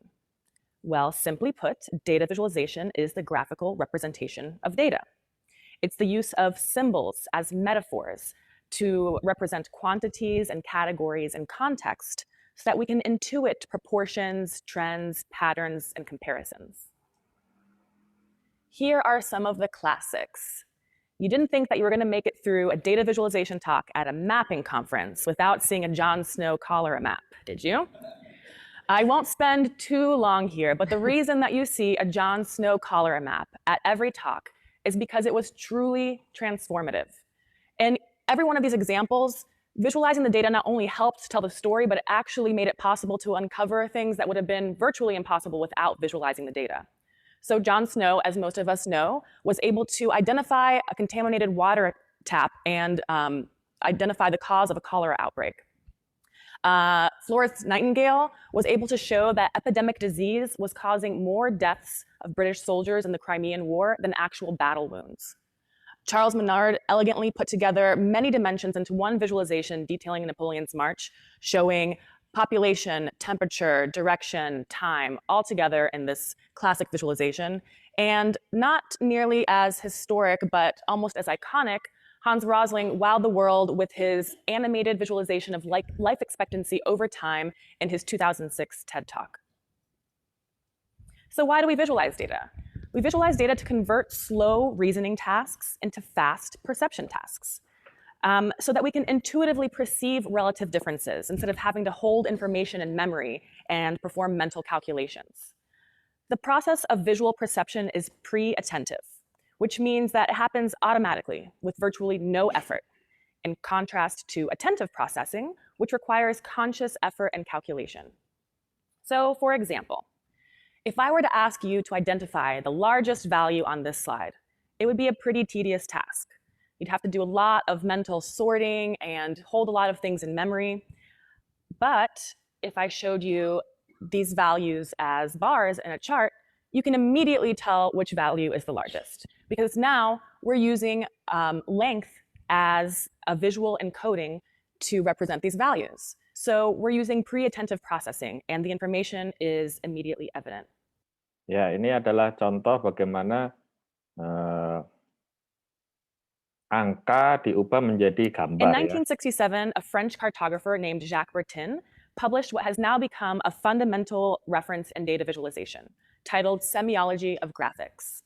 Well, simply put, data visualization is the graphical representation of data. It's the use of symbols as metaphors to represent quantities and categories in context so that we can intuit proportions, trends, patterns, and comparisons. Here are some of the classics. You didn't think that you were going to make it through a data visualization talk at a mapping conference without seeing a Jon Snow cholera map, did you? I won't spend too long here, but the reason that you see a Jon Snow cholera map at every talk is because it was truly transformative. And every one of these examples, visualizing the data not only helped tell the story, but it actually made it possible to uncover things that would have been virtually impossible without visualizing the data. So Jon Snow, as most of us know, was able to identify a contaminated water tap and identify the cause of a cholera outbreak. Florence Nightingale was able to show that epidemic disease was causing more deaths of British soldiers in the Crimean War than actual battle wounds. Charles Menard elegantly put together many dimensions into one visualization detailing Napoleon's march, showing population, temperature, direction, time, all together in this classic visualization. And not nearly as historic, but almost as iconic, Hans Rosling wowed the world with his animated visualization of life expectancy over time in his 2006 TED Talk. So why do we visualize data? We visualize data to convert slow reasoning tasks into fast perception tasks, so that we can intuitively perceive relative differences instead of having to hold information in memory and perform mental calculations. The process of visual perception is pre-attentive, which means that it happens automatically with virtually no effort, in contrast to attentive processing, which requires conscious effort and calculation. So, for example, if I were to ask you to identify the largest value on this slide, it would be a pretty tedious task. You'd have to do a lot of mental sorting and hold a lot of things in memory. But if I showed you these values as bars in a chart, you can immediately tell which value is the largest, because now we're using length as a visual encoding to represent these values. So we're using pre-attentive processing, and the information is immediately evident. Ya, ini adalah contoh bagaimana angka diubah menjadi gambar. In 1967, a French cartographer named Jacques Bertin published what has now become a fundamental reference in data visualization, titled Semiology of Graphics.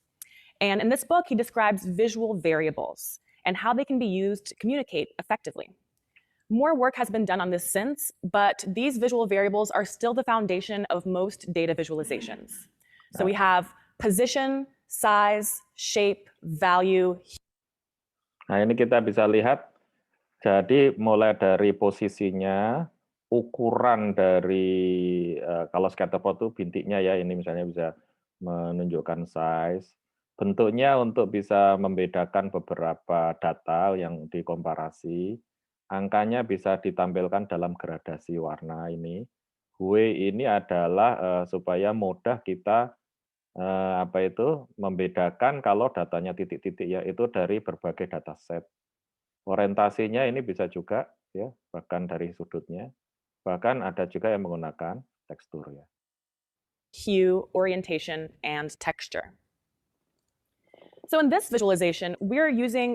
And in this book, he describes visual variables and how they can be used to communicate effectively. More work has been done on this since, but these visual variables are still the foundation of most data visualizations. So we have position, size, shape, value. Nah, ini kita bisa lihat, jadi mulai dari posisinya, ukuran dari, kalau scatterplot itu bintiknya ya, ini misalnya bisa menunjukkan size, bentuknya untuk bisa membedakan beberapa data yang dikomparasi, angkanya bisa ditampilkan dalam gradasi warna ini. Hue ini adalah supaya mudah kita membedakan kalau datanya titik-titik ya itu dari berbagai dataset. Orientasinya ini bisa juga ya, bahkan dari sudutnya. Bahkan ada juga yang menggunakan tekstur ya. Hue, orientation, and texture. So in this visualization, we're using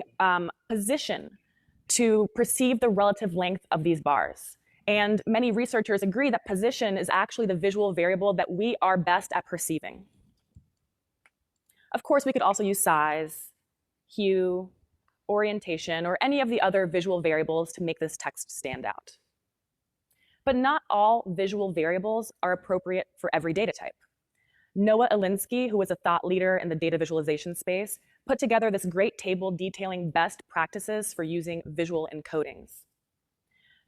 position to perceive the relative length of these bars. And many researchers agree that position is actually the visual variable that we are best at perceiving. Of course, we could also use size, hue, orientation, or any of the other visual variables to make this text stand out. But not all visual variables are appropriate for every data type. Noah Elinsky, who was a thought leader in the data visualization space, put together this great table detailing best practices for using visual encodings.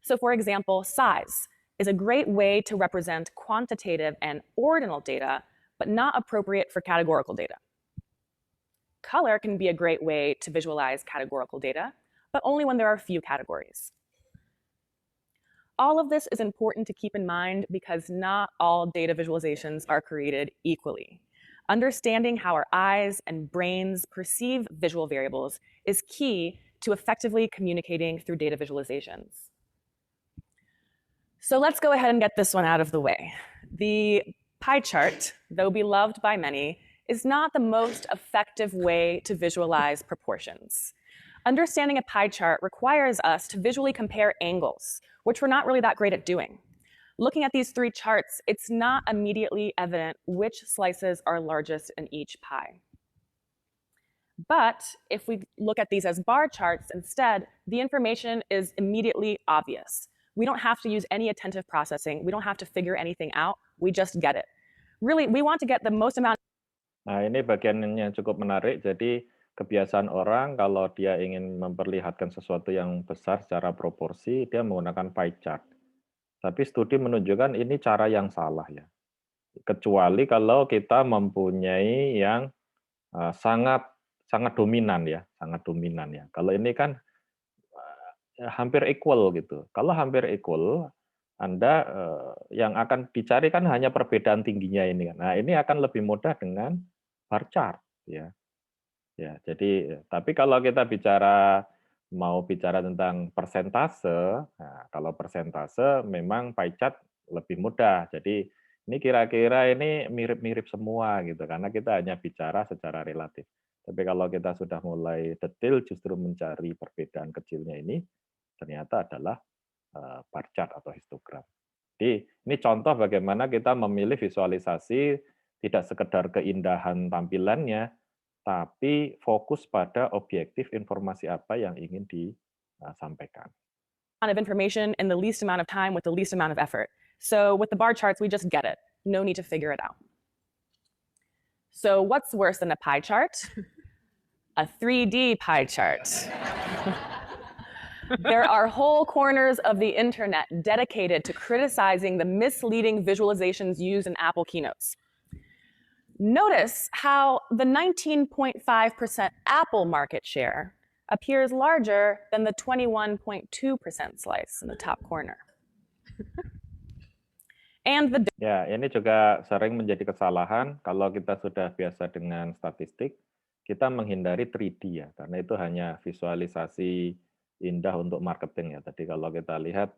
So for example, size is a great way to represent quantitative and ordinal data, but not appropriate for categorical data. Color can be a great way to visualize categorical data, but only when there are few categories. All of this is important to keep in mind because not all data visualizations are created equally. Understanding how our eyes and brains perceive visual variables is key to effectively communicating through data visualizations. So let's go ahead and get this one out of the way. The pie chart, though beloved by many, is not the most effective way to visualize proportions. Understanding a pie chart requires us to visually compare angles, which we're not really that great at doing. Looking at these three charts, it's not immediately evident which slices are largest in each pie. But if we look at these as bar charts instead, the information is immediately obvious. We don't have to use any attentive processing. We don't have to figure anything out. We just get it. Really, we want to get the most amount. Nah, ini bagian yang cukup menarik. Jadi kebiasaan orang kalau dia ingin memperlihatkan sesuatu yang besar secara proporsi, dia menggunakan pie chart. Tapi studi menunjukkan ini cara yang salah ya. Kecuali kalau kita mempunyai yang sangat dominan ya, sangat dominan ya. Kalau ini kan hampir equal gitu. Kalau hampir equal, Anda yang akan dicari kan hanya perbedaan tingginya ini kan. Nah, ini akan lebih mudah dengan bar chart ya. Ya, jadi tapi kalau kita mau bicara tentang persentase, nah, kalau persentase memang pie chart lebih mudah. Jadi ini kira-kira ini mirip-mirip semua gitu karena kita hanya bicara secara relatif. Tapi kalau kita sudah mulai detail justru mencari perbedaan kecilnya ini ternyata adalah bar chart atau histogram. Jadi ini contoh bagaimana kita memilih visualisasi tidak sekedar keindahan tampilannya, tapi fokus pada objektif informasi apa yang ingin disampaikan. Of information in the least amount of time with the least amount of effort. So with the bar charts, we just get it. No need to figure it out. So what's worse than a pie chart? A 3D pie chart. There are whole corners of the internet dedicated to criticizing the misleading visualizations used in Apple keynotes. Notice how the 19.5% Apple market share appears larger than the 21.2% slice in the top corner. And the ya, ini juga sering menjadi kesalahan kalau kita sudah biasa dengan statistik, kita menghindari 3D ya, karena itu hanya visualisasi indah untuk marketing ya. Tadi kalau kita lihat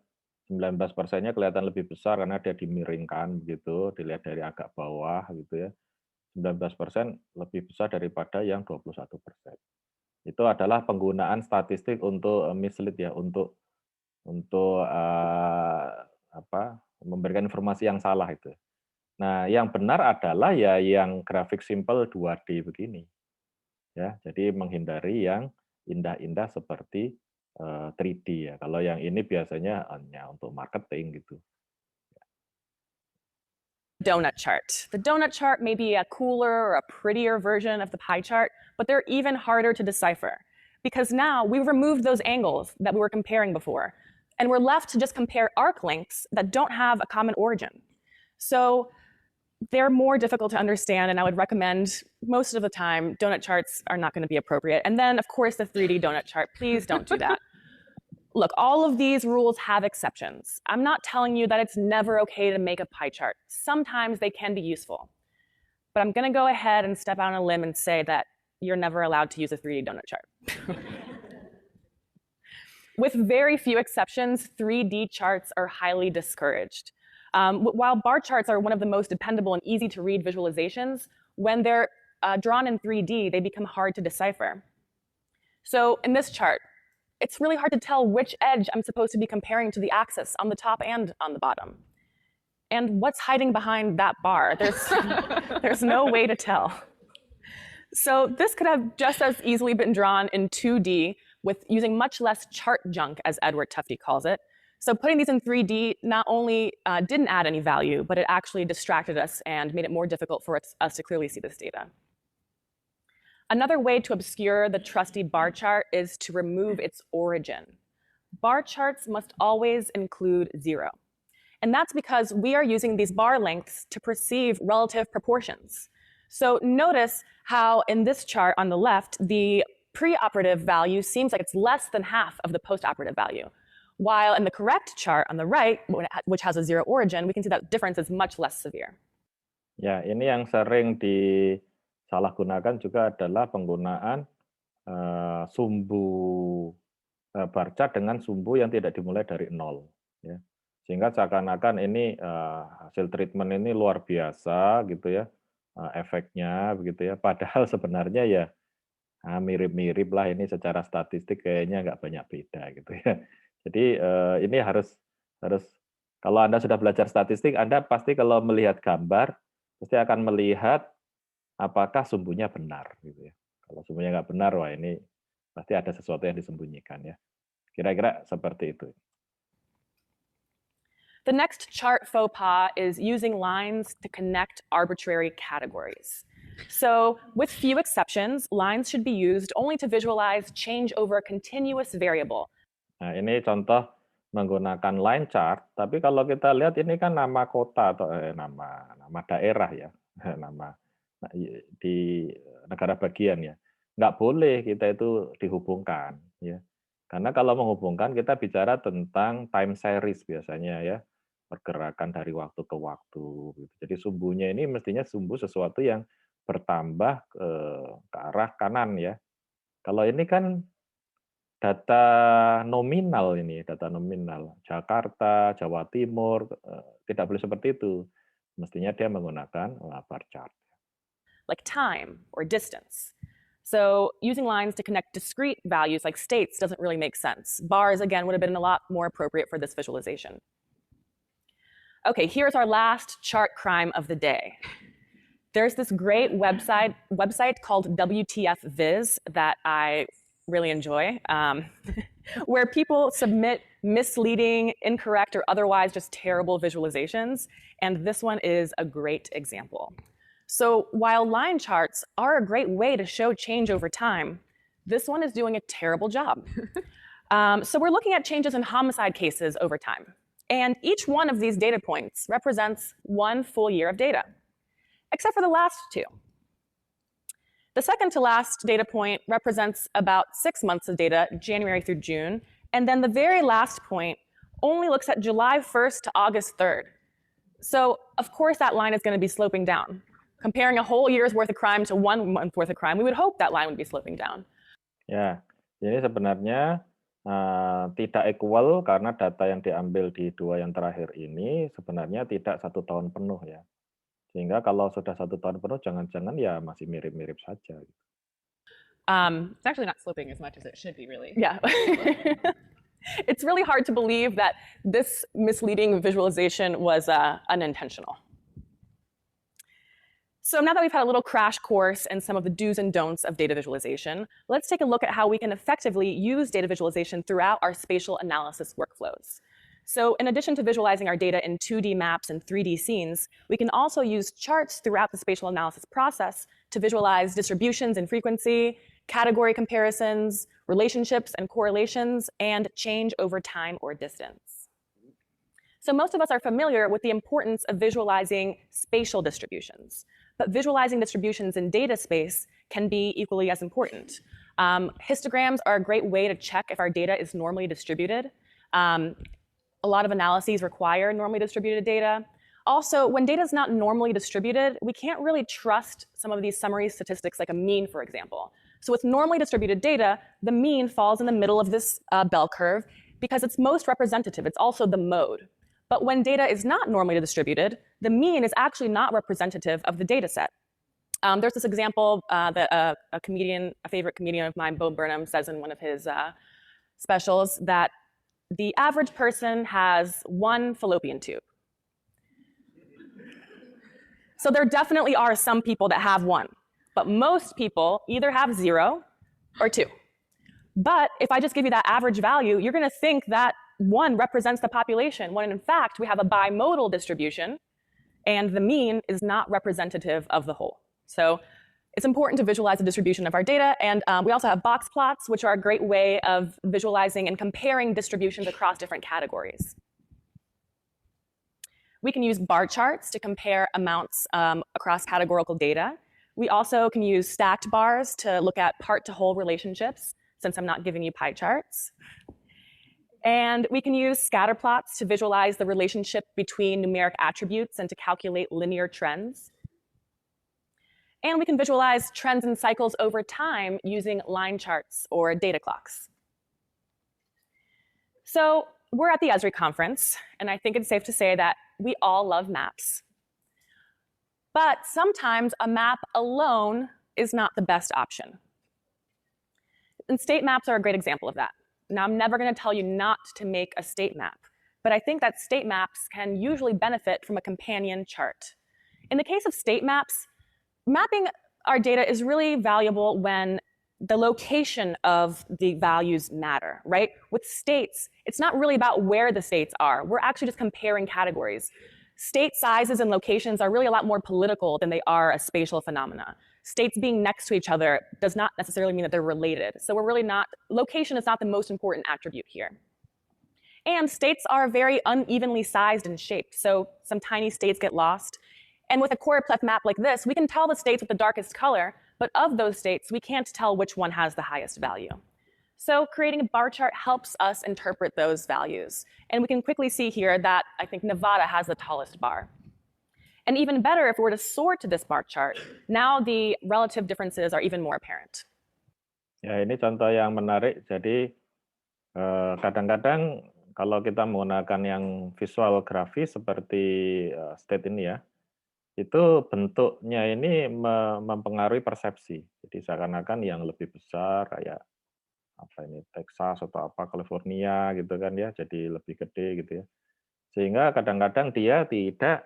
19%-nya kelihatan lebih besar karena dia dimiringkan begitu, dilihat dari agak bawah gitu ya. 19% lebih besar daripada yang 21%. Itu adalah penggunaan statistik untuk mislead ya, untuk memberikan informasi yang salah itu. Nah, yang benar adalah ya yang grafik simple 2D begini. Ya, jadi menghindari yang indah-indah seperti 3D ya. Kalau yang ini biasanya hanya untuk marketing gitu. Donut chart. The donut chart may be a cooler or a prettier version of the pie chart, but they're even harder to decipher because now we've removed those angles that we were comparing before, and we're left to just compare arc lengths that don't have a common origin. So they're more difficult to understand, and I would recommend most of the time donut charts are not going to be appropriate. And then, of course, the 3D donut chart. Please don't do that. Look, all of these rules have exceptions. I'm not telling you that it's never okay to make a pie chart. Sometimes they can be useful. But I'm going to go ahead and step out on a limb and say that you're never allowed to use a 3D donut chart. With very few exceptions, 3D charts are highly discouraged. While bar charts are one of the most dependable and easy to read visualizations, when they're drawn in 3D, they become hard to decipher. So in this chart, it's really hard to tell which edge I'm supposed to be comparing to the axis on the top and on the bottom. And what's hiding behind that bar? There's no way to tell. So this could have just as easily been drawn in 2D with using much less chart junk, as Edward Tufte calls it. So putting these in 3D not only didn't add any value, but it actually distracted us and made it more difficult for us to clearly see this data. Another way to obscure the trusty bar chart is to remove its origin. Bar charts must always include 0. And that's because we are using these bar lengths to perceive relative proportions. So notice how in this chart on the left, the preoperative value seems like it's less than half of the postoperative value. While in the correct chart on the right, which has a 0 origin, we can see that difference is much less severe. Ya, ini yang sering disalahgunakan juga adalah penggunaan sumbu bar chart dengan sumbu yang tidak dimulai dari 0. Ya. Sehingga seakan-akan ini hasil treatment ini luar biasa gitu ya, efeknya begitu ya. Padahal sebenarnya ya mirip-mirip lah, ini secara statistik kayaknya nggak banyak beda gitu ya. Jadi ini harus kalau Anda sudah belajar statistik, Anda pasti kalau melihat gambar pasti akan melihat apakah sumbunya benar gitu ya. Kalau sumbunya nggak benar, wah ini pasti ada sesuatu yang disembunyikan ya. Kira-kira seperti itu. The next chart faux pas is using lines to connect arbitrary categories. So with few exceptions, lines should be used only to visualize change over a continuous variable. Nah, ini contoh menggunakan line chart, tapi kalau kita lihat ini kan nama kota atau nama daerah ya, nama di negara bagian ya. Nggak boleh kita itu dihubungkan ya. Karena kalau menghubungkan kita bicara tentang time series biasanya ya, pergerakan dari waktu ke waktu gitu. Jadi sumbunya ini mestinya sumbu sesuatu yang bertambah ke arah kanan ya. Kalau ini kan data nominal ini, data nominal. Jakarta, Jawa Timur, tidak boleh seperti itu. Mestinya dia menggunakan bar chart. Like time or distance. So using lines to connect discrete values like states doesn't really make sense. Bars, again, would have been a lot more appropriate for this visualization. Okay, here's our last chart crime of the day. There's this great website called WTF Viz that I really enjoy, where people submit misleading, incorrect, or otherwise just terrible visualizations, and this one is a great example. So while line charts are a great way to show change over time, this one is doing a terrible job. So we're looking at changes in homicide cases over time, and each one of these data points represents one full year of data, except for the last two. The second to last data point represents about 6 months of data, January through June, and then the very last point only looks at July 1st to August 3rd. So of course that line is going to be sloping down. Comparing a whole year's worth of crime to 1 month worth of crime, we would hope that line would be sloping down. Ya, ini sebenarnya tidak equal karena data yang diambil di 2 yang terakhir ini sebenarnya tidak 1 tahun penuh ya. Sehingga kalau sudah 1 tahun penuh, jangan-jangan ya masih mirip-mirip saja. It's actually not sloping as much as it should be, really. Yeah. It's really hard to believe that this misleading visualization was unintentional. So now that we've had a little crash course in some of the do's and don'ts of data visualization, let's take a look at how we can effectively use data visualization throughout our spatial analysis workflows. So in addition to visualizing our data in 2D maps and 3D scenes, we can also use charts throughout the spatial analysis process to visualize distributions in frequency, category comparisons, relationships and correlations, and change over time or distance. So most of us are familiar with the importance of visualizing spatial distributions, but visualizing distributions in data space can be equally as important. Histograms are a great way to check if our data is normally distributed. A lot of analyses require normally distributed data. Also, when data is not normally distributed, we can't really trust some of these summary statistics like a mean, for example. So with normally distributed data, the mean falls in the middle of this bell curve because it's most representative. It's also the mode. But when data is not normally distributed, the mean is actually not representative of the data set. There's this example that a favorite comedian of mine, Bo Burnham, says in one of his specials that the average person has one fallopian tube. So there definitely are some people that have one, but most people either have 0 or 2. But if I just give you that average value, you're going to think that 1 represents the population, when in fact we have a bimodal distribution, and the mean is not representative of the whole. So it's important to visualize the distribution of our data, and we also have box plots, which are a great way of visualizing and comparing distributions across different categories. We can use bar charts to compare amounts across categorical data. We also can use stacked bars to look at part-to-whole relationships, since I'm not giving you pie charts. And we can use scatter plots to visualize the relationship between numeric attributes and to calculate linear trends. And we can visualize trends and cycles over time using line charts or data clocks. So we're at the Esri conference, and I think it's safe to say that we all love maps. But sometimes a map alone is not the best option. And state maps are a great example of that. Now, I'm never going to tell you not to make a state map, but I think that state maps can usually benefit from a companion chart. In the case of state maps, mapping our data is really valuable when the location of the values matter, right? With states, it's not really about where the states are. We're actually just comparing categories. State sizes and locations are really a lot more political than they are a spatial phenomena. States being next to each other does not necessarily mean that they're related. So we're really not, location is not the most important attribute here. And states are very unevenly sized and shaped. So some tiny states get lost. And with a choropleth map like this, we can tell the states with the darkest color, but of those states, we can't tell which one has the highest value. So creating a bar chart helps us interpret those values. And we can quickly see here that I think Nevada has the tallest bar. And even better, if we were to sort to this bar chart, now the relative differences are even more apparent. Ya, ini contoh yang menarik. Jadi kadang-kadang kalau kita menggunakan yang visual grafis seperti state ini ya, itu bentuknya ini mempengaruhi persepsi. Jadi seakan-akan yang lebih besar kayak apa ini Texas atau apa California gitu kan ya, jadi lebih gede gitu ya. Sehingga kadang-kadang dia tidak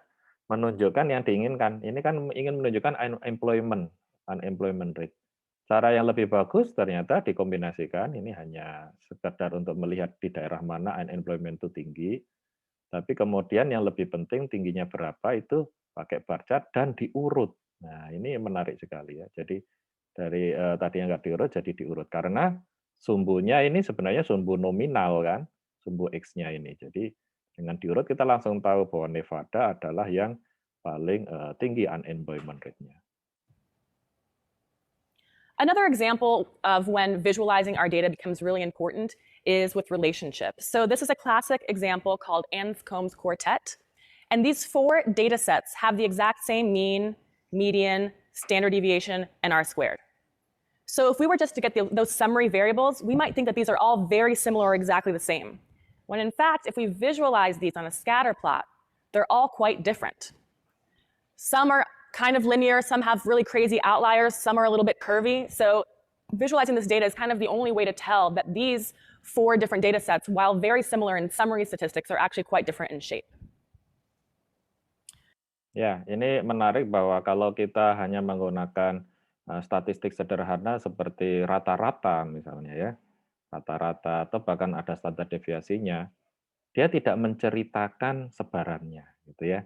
menunjukkan yang diinginkan. Ini kan ingin menunjukkan unemployment rate. Cara yang lebih bagus ternyata dikombinasikan, ini hanya sekedar untuk melihat di daerah mana unemployment itu tinggi, tapi kemudian yang lebih penting tingginya berapa itu pakai bar chart dan diurut. Nah, ini menarik sekali ya. Jadi dari tadi yang nggak diurut jadi diurut karena sumbunya ini sebenarnya sumbu nominal kan, sumbu X-nya ini. Jadi dengan diurut kita langsung tahu bahwa Nevada adalah yang paling tinggi unemployment rate-nya. Another example of when visualizing our data becomes really important is with relationships. So this is a classic example called Anscombe's quartet. And these 4 data sets have the exact same mean, median, standard deviation, and R-squared. So if we were just to get those summary variables, we might think that these are all very similar or exactly the same. When in fact, if we visualize these on a scatter plot, they're all quite different. Some are kind of linear, some have really crazy outliers, some are a little bit curvy. So visualizing this data is kind of the only way to tell that these 4 different data sets, while very similar in summary statistics, are actually quite different in shape. Ya, ini menarik bahwa kalau kita hanya menggunakan statistik sederhana seperti rata-rata misalnya ya, rata-rata atau bahkan ada standar deviasinya, dia tidak menceritakan sebarannya gitu ya.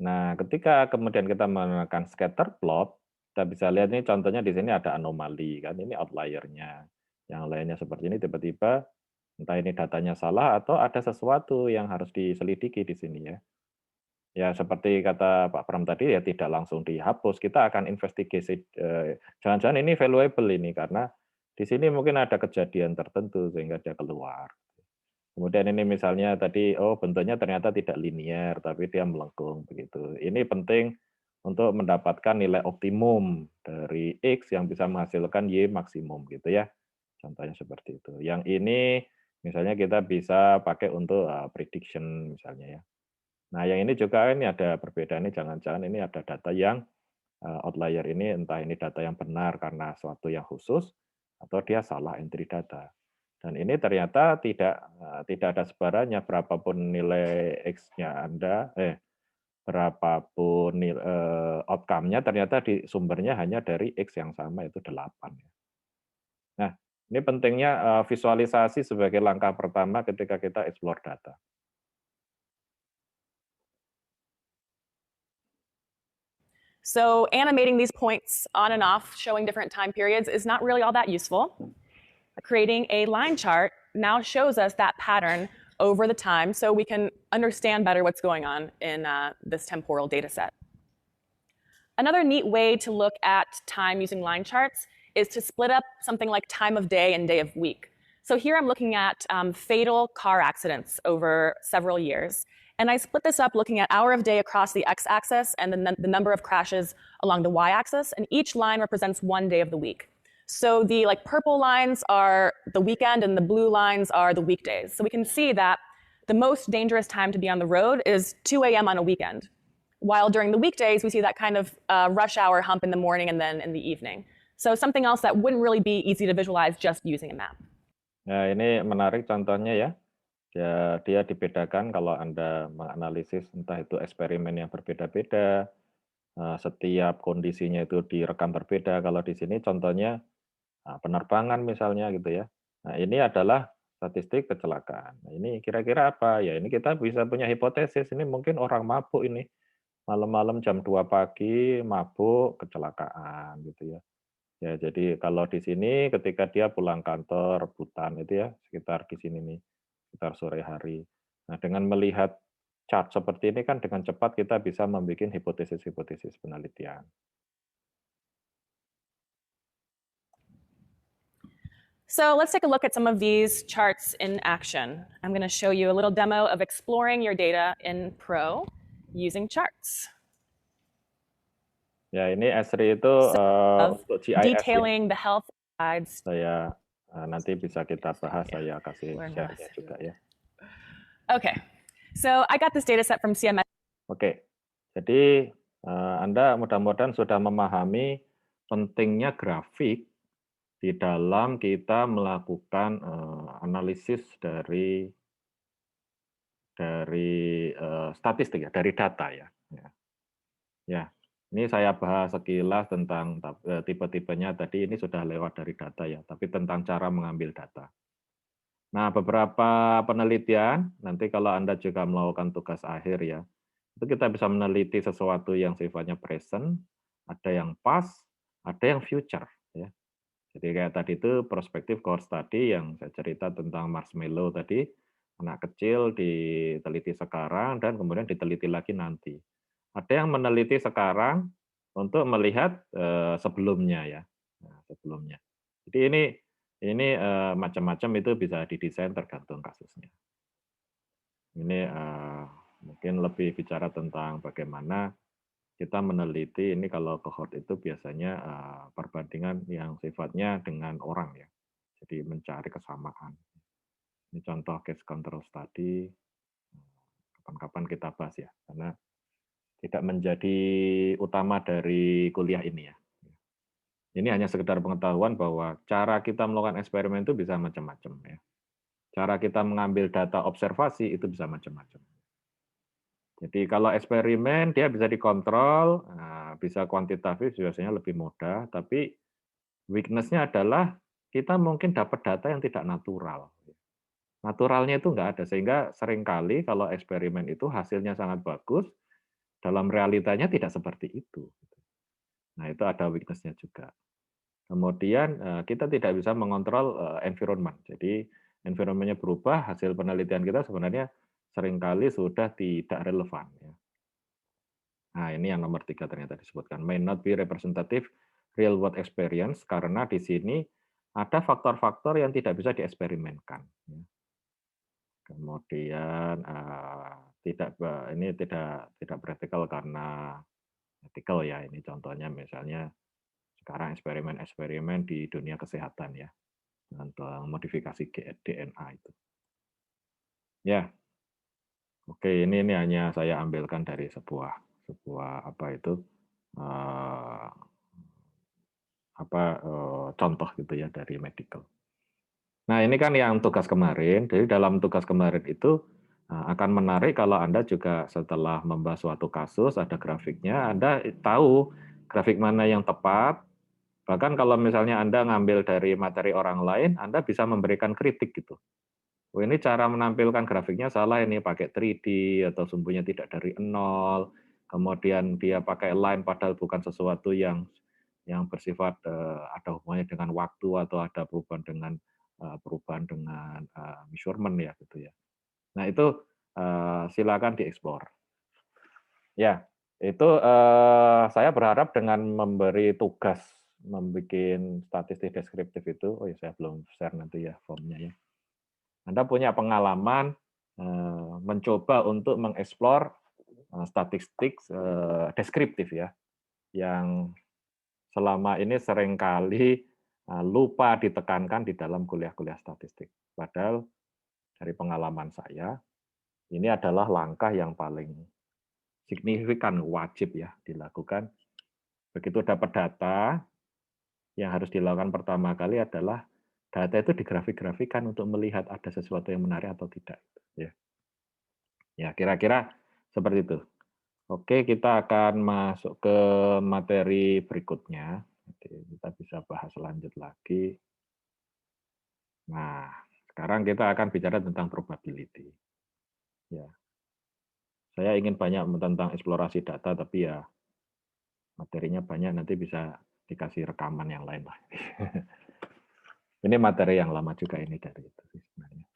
Nah, ketika kemudian kita menggunakan scatter plot, kita bisa lihat nih contohnya di sini ada anomali kan, ini outlier-nya. Yang lainnya seperti ini tiba-tiba entah ini datanya salah atau ada sesuatu yang harus diselidiki di sini ya. Ya seperti kata Pak Pram tadi ya tidak langsung dihapus, kita akan investigasi, jangan-jangan ini valuable ini karena di sini mungkin ada kejadian tertentu sehingga dia keluar. Kemudian ini misalnya tadi, oh bentuknya ternyata tidak linier, tapi dia melengkung begitu. Ini penting untuk mendapatkan nilai optimum dari X yang bisa menghasilkan Y maksimum gitu ya. Contohnya seperti itu. Yang ini misalnya kita bisa pakai untuk prediction misalnya ya. Nah yang ini juga ini ada perbedaannya, jangan-jangan ini ada data yang outlier ini entah ini data yang benar karena suatu yang khusus atau dia salah entry data. Dan ini ternyata tidak ada sebarannya berapapun nilai X-nya Anda, berapapun outcome-nya ternyata di sumbernya hanya dari X yang sama yaitu 8. Nah, ini pentingnya visualisasi sebagai langkah pertama ketika kita explore data. So animating these points on and off, showing different time periods, is not really all that useful. Creating a line chart now shows us that pattern over the time so we can understand better what's going on in this temporal data set. Another neat way to look at time using line charts is to split up something like time of day and day of week. So here I'm looking at fatal car accidents over several years. And I split this up looking at hour of day across the x-axis and then the number of crashes along the y-axis. And each line represents one day of the week. So the purple lines are the weekend and the blue lines are the weekdays. So we can see that the most dangerous time to be on the road is 2 a.m. on a weekend. While during the weekdays, we see that kind of rush hour hump in the morning and then in the evening. So something else that wouldn't really be easy to visualize just using a map. Nah, ini menarik contohnya ya. Dia dibedakan kalau Anda menganalisis entah itu eksperimen yang berbeda-beda, setiap kondisinya itu direkam berbeda. Kalau di sini contohnya penerbangan misalnya gitu ya. Nah, ini adalah statistik kecelakaan. Nah, ini kira-kira apa? Ya, ini kita bisa punya hipotesis. Ini mungkin orang mabuk ini. Malam-malam jam 2 pagi mabuk kecelakaan gitu ya. Ya, jadi kalau di sini ketika dia pulang kantor rebutan itu ya sekitar di sini nih, sekitar sore hari. Nah, dengan melihat chart seperti ini kan dengan cepat kita bisa membuat hipotesis-hipotesis penelitian. So let's take a look at some of these charts in action. I'm going to show you a little demo of exploring your data in Pro using charts. Ya, ini Esri itu untuk GIS detailing the health sides. Saya nanti bisa kita bahas, saya kasih share-nya juga ya. Okay, so I got this data set from CMS. Oke, jadi Anda mudah-mudahan sudah memahami pentingnya grafik di dalam kita melakukan analisis dari statistik ya, dari data ya. Ya. Ini saya bahas sekilas tentang tipe-tipenya tadi, ini sudah lewat dari data ya, tapi tentang cara mengambil data. Nah, beberapa penelitian, nanti kalau Anda juga melakukan tugas akhir ya, itu kita bisa meneliti sesuatu yang sifatnya present, ada yang past, ada yang future. Ya. Jadi kayak tadi itu prospektif cohort study yang saya cerita tentang marshmallow tadi, anak kecil diteliti sekarang dan kemudian diteliti lagi nanti. Ada yang meneliti sekarang untuk melihat sebelumnya ya, sebelumnya. Jadi ini macam-macam itu bisa didesain tergantung kasusnya. Ini mungkin lebih bicara tentang bagaimana kita meneliti ini kalau cohort itu biasanya perbandingan yang sifatnya dengan orang ya. Jadi mencari kesamaan. Ini contoh case control study. Kapan-kapan kita bahas ya, karena tidak menjadi utama dari kuliah ini ya. Ini hanya sekedar pengetahuan bahwa cara kita melakukan eksperimen itu bisa macam-macam ya. Cara kita mengambil data observasi itu bisa macam-macam. Jadi kalau eksperimen dia bisa dikontrol, bisa kuantitatif biasanya lebih mudah, tapi weakness-nya adalah kita mungkin dapat data yang tidak natural. Naturalnya itu nggak ada, sehingga seringkali kalau eksperimen itu hasilnya sangat bagus, dalam realitanya tidak seperti itu. Nah, itu ada weakness-nya juga. Kemudian kita tidak bisa mengontrol environment. Jadi environment-nya berubah, hasil penelitian kita sebenarnya seringkali sudah tidak relevan. Nah, ini yang nomor 3 ternyata disebutkan. May not be representative real world experience, karena di sini ada faktor-faktor yang tidak bisa dieksperimenkan. Kemudian ini tidak praktikal karena etikal ya. Ini contohnya misalnya sekarang eksperimen-eksperimen di dunia kesehatan ya, tentang modifikasi DNA itu. Ya, oke, ini hanya saya ambilkan dari sebuah apa itu contoh gitu ya dari medical. Nah, ini kan yang tugas kemarin. Jadi dalam tugas kemarin itu akan menarik kalau Anda juga setelah membahas suatu kasus, ada grafiknya, Anda tahu grafik mana yang tepat. Bahkan kalau misalnya Anda ngambil dari materi orang lain, Anda bisa memberikan kritik gitu. Oh, ini cara menampilkan grafiknya salah, ini pakai 3D atau sumbunya tidak dari 0. Kemudian dia pakai line padahal bukan sesuatu yang bersifat ada hubungannya dengan waktu atau ada perubahan dengan measurement ya gitu ya. Nah, itu silakan dieksplor. Ya, itu saya berharap dengan memberi tugas membuat statistik deskriptif itu, oh ya saya belum share nanti ya formnya ya. Anda punya pengalaman mencoba untuk mengeksplor statistik deskriptif ya, yang selama ini seringkali lupa ditekankan di dalam kuliah-kuliah statistik. Padahal dari pengalaman saya, ini adalah langkah yang paling signifikan, wajib ya dilakukan. Begitu dapat data, yang harus dilakukan pertama kali adalah data itu digrafik-grafikan untuk melihat ada sesuatu yang menarik atau tidak. Ya, kira-kira seperti itu. Oke, kita akan masuk ke materi berikutnya. Kita bisa bahas lanjut lagi. Nah, sekarang kita akan bicara tentang probability. Ya, saya ingin banyak tentang eksplorasi data, tapi ya materinya banyak, nanti bisa dikasih rekaman yang lain lah. Ini materi yang lama juga ini dari itu sebenarnya.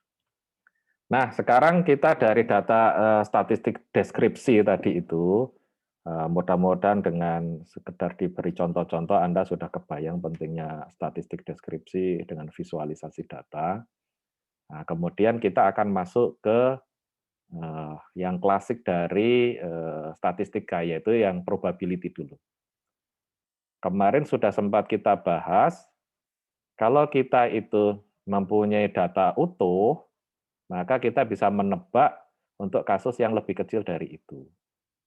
Nah, sekarang kita dari data statistik deskripsi tadi itu, mudah-mudahan dengan sekedar diberi contoh-contoh Anda sudah kebayang pentingnya statistik deskripsi dengan visualisasi data. Nah, kemudian kita akan masuk ke yang klasik dari statistika, yaitu yang probability dulu. Kemarin sudah sempat kita bahas, kalau kita itu mempunyai data utuh, maka kita bisa menebak untuk kasus yang lebih kecil dari itu.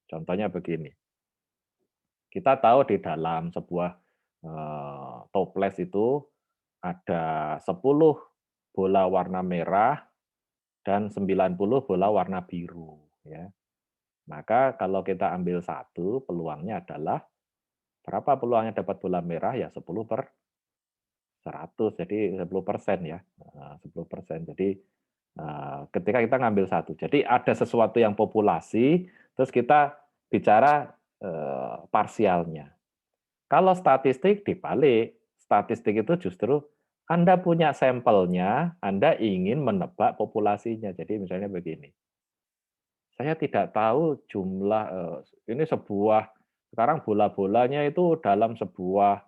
Contohnya begini, kita tahu di dalam sebuah toples itu ada 10 bola warna merah dan 90 bola warna biru. Ya. Maka kalau kita ambil satu, peluangnya adalah, berapa peluangnya dapat bola merah? Ya 10/100, jadi 10% ya. 10%. Jadi ketika kita ngambil satu. Jadi ada sesuatu yang populasi, terus kita bicara parsialnya. Kalau statistik dibalik, statistik itu justru Anda punya sampelnya, Anda ingin menebak populasinya. Jadi misalnya begini, saya tidak tahu jumlah, ini sekarang bola-bolanya itu dalam sebuah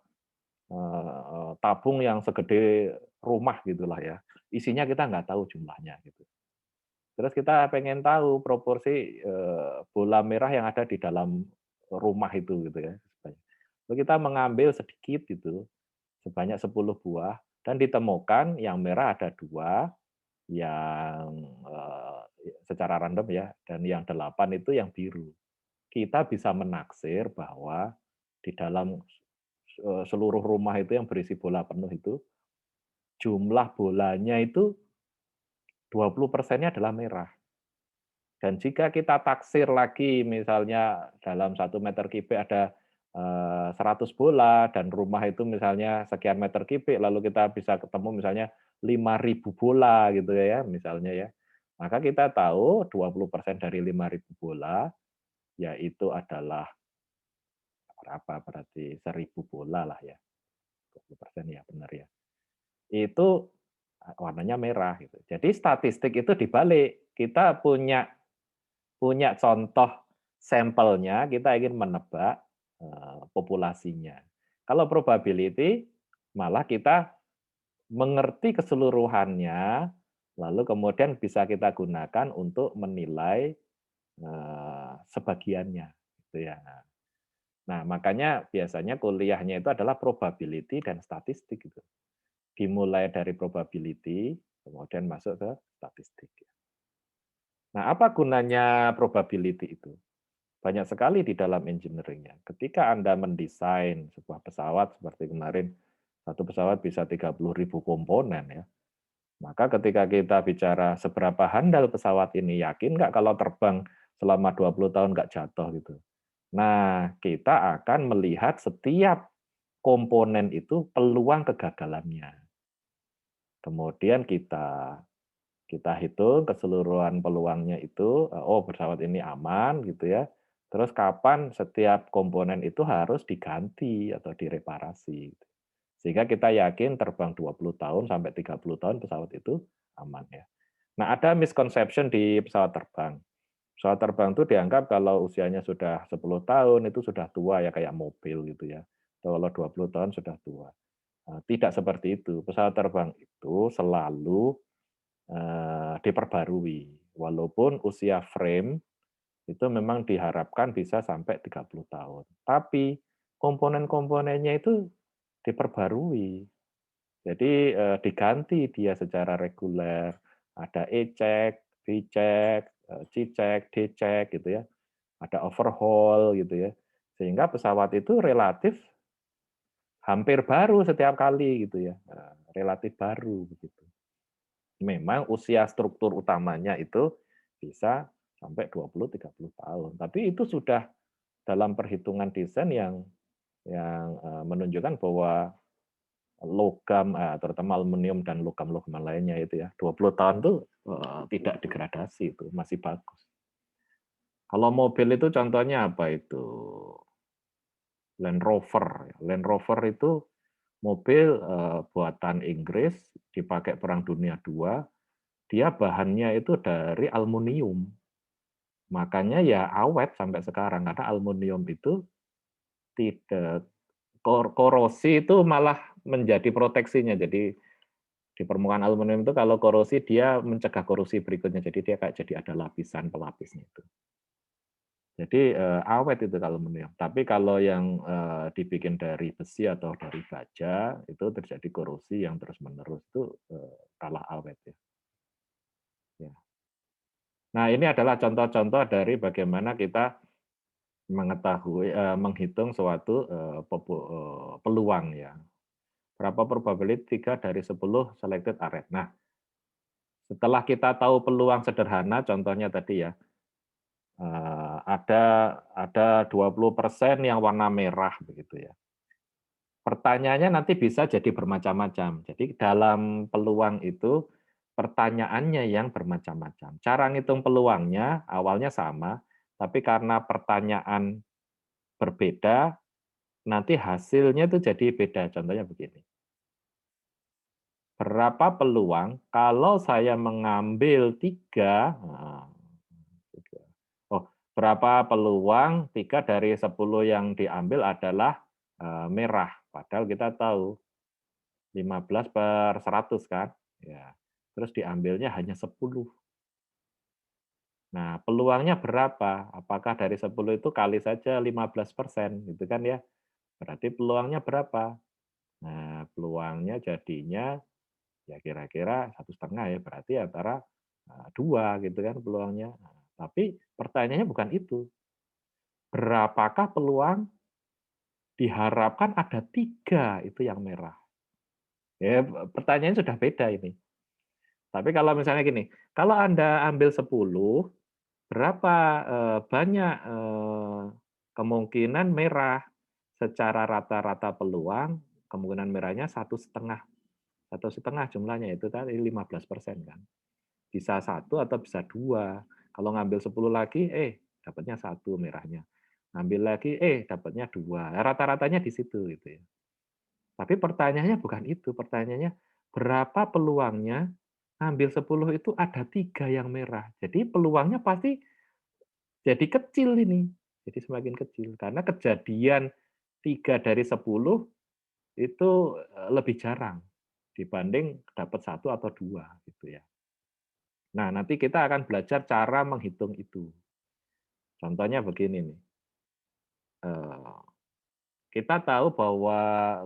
tabung yang segede rumah gitulah ya. Isinya kita nggak tahu jumlahnya gitu. Terus kita pengen tahu proporsi bola merah yang ada di dalam rumah itu gitu ya. Lalu kita mengambil sedikit gitu, sebanyak 10 buah, dan ditemukan yang merah ada 2, yang secara random ya, dan yang 8 itu yang biru. Kita bisa menaksir bahwa di dalam seluruh rumah itu yang berisi bola penuh itu, jumlah bolanya itu 20%-nya adalah merah. Dan jika kita taksir lagi, misalnya dalam 1 meter kubik ada 100 bola, dan rumah itu misalnya sekian meter kubik, lalu kita bisa ketemu misalnya 5.000 bola gitu ya, misalnya ya. Maka kita tahu 20% dari 5.000 bola, yaitu adalah berapa berarti 1.000 bola lah ya. 20% ya benar ya. Itu warnanya merah gitu. Jadi statistik itu dibalik. Kita punya contoh sampelnya, kita ingin menebak populasinya. Kalau probability malah kita mengerti keseluruhannya, lalu kemudian bisa kita gunakan untuk menilai sebagiannya, gitu ya. Nah, makanya biasanya kuliahnya itu adalah probability dan statistik gitu. Dimulai dari probability, kemudian masuk ke statistik. Nah, apa gunanya probability itu? Banyak sekali di dalam engineering-nya. Ketika Anda mendesain sebuah pesawat seperti kemarin, satu pesawat bisa 30.000 komponen ya. Maka ketika kita bicara seberapa handal pesawat ini, yakin nggak kalau terbang selama 20 tahun nggak jatuh gitu. Nah, kita akan melihat setiap komponen itu peluang kegagalannya. Kemudian kita hitung keseluruhan peluangnya itu, oh pesawat ini aman gitu ya. Terus kapan setiap komponen itu harus diganti atau direparasi. Sehingga kita yakin terbang 20 tahun sampai 30 tahun pesawat itu aman ya. Nah, ada misconception di pesawat terbang. Pesawat terbang itu dianggap kalau usianya sudah 10 tahun itu sudah tua ya, kayak mobil gitu ya. Atau kalau 20 tahun sudah tua. Tidak seperti itu. Pesawat terbang itu selalu diperbarui. Walaupun usia frame itu memang diharapkan bisa sampai 30 tahun. Tapi komponen-komponennya itu diperbarui. Jadi diganti dia secara reguler. Ada E-check, B-check, C-check, D-check gitu ya. Ada overhaul gitu ya. Sehingga pesawat itu relatif hampir baru setiap kali gitu ya. Relatif baru begitu. Memang usia struktur utamanya itu bisa sampai 20-30 tahun. Tapi itu sudah dalam perhitungan desain yang menunjukkan bahwa logam, terutama aluminium dan logam-logam lainnya itu ya, 20 tahun itu tidak degradasi, itu masih bagus. Kalau mobil itu contohnya apa itu? Land Rover. Land Rover itu mobil buatan Inggris, dipakai Perang Dunia II, dia bahannya itu dari aluminium. Makanya ya awet sampai sekarang, karena aluminium itu tidak korosi, itu malah menjadi proteksinya. Jadi di permukaan aluminium itu kalau korosi dia mencegah korosi berikutnya. Jadi dia kayak jadi ada lapisan pelapisnya itu. Jadi awet itu aluminium. Tapi kalau yang dibikin dari besi atau dari baja itu terjadi korosi yang terus-menerus, itu kalah awet ya. Nah, ini adalah contoh-contoh dari bagaimana kita mengetahui menghitung suatu peluang ya. Berapa probability 3 dari 10 selected array. Nah, setelah kita tahu peluang sederhana, contohnya tadi ya, ada 20% yang warna merah begitu ya. Pertanyaannya nanti bisa jadi bermacam-macam. Jadi dalam peluang itu pertanyaannya yang bermacam-macam. Cara ngitung peluangnya awalnya sama, tapi karena pertanyaan berbeda, nanti hasilnya itu jadi beda. Contohnya begini. Berapa peluang kalau saya mengambil 3, berapa peluang 3 dari 10 yang diambil adalah merah. Padahal kita tahu 15/100 kan. Ya. Terus diambilnya hanya 10. Nah, peluangnya berapa? Apakah dari 10 itu kali saja 15%, gitu kan ya? Berarti peluangnya berapa? Nah, peluangnya jadinya ya kira-kira 1,5 ya, berarti antara 2 gitu kan peluangnya. Nah, tapi pertanyaannya bukan itu. Berapakah peluang diharapkan ada 3 itu yang merah? Ya, pertanyaannya sudah beda ini. Tapi kalau misalnya gini, kalau Anda ambil 10, berapa banyak kemungkinan merah secara rata-rata peluang, kemungkinan merahnya 1,5 jumlahnya, itu tadi 15% kan. Bisa 1 atau bisa 2. Kalau ngambil 10 lagi, dapatnya 1 merahnya. Ngambil lagi, dapatnya 2. Rata-ratanya di situ gitu ya. Tapi pertanyaannya bukan itu, pertanyaannya berapa peluangnya ngambil 10 itu ada 3 yang merah. Jadi peluangnya pasti jadi kecil ini. Jadi semakin kecil. Karena kejadian 3 dari 10 itu lebih jarang dibanding dapat 1 atau 2 gitu ya. Nah, nanti kita akan belajar cara menghitung itu. Contohnya begini nih. Kita tahu bahwa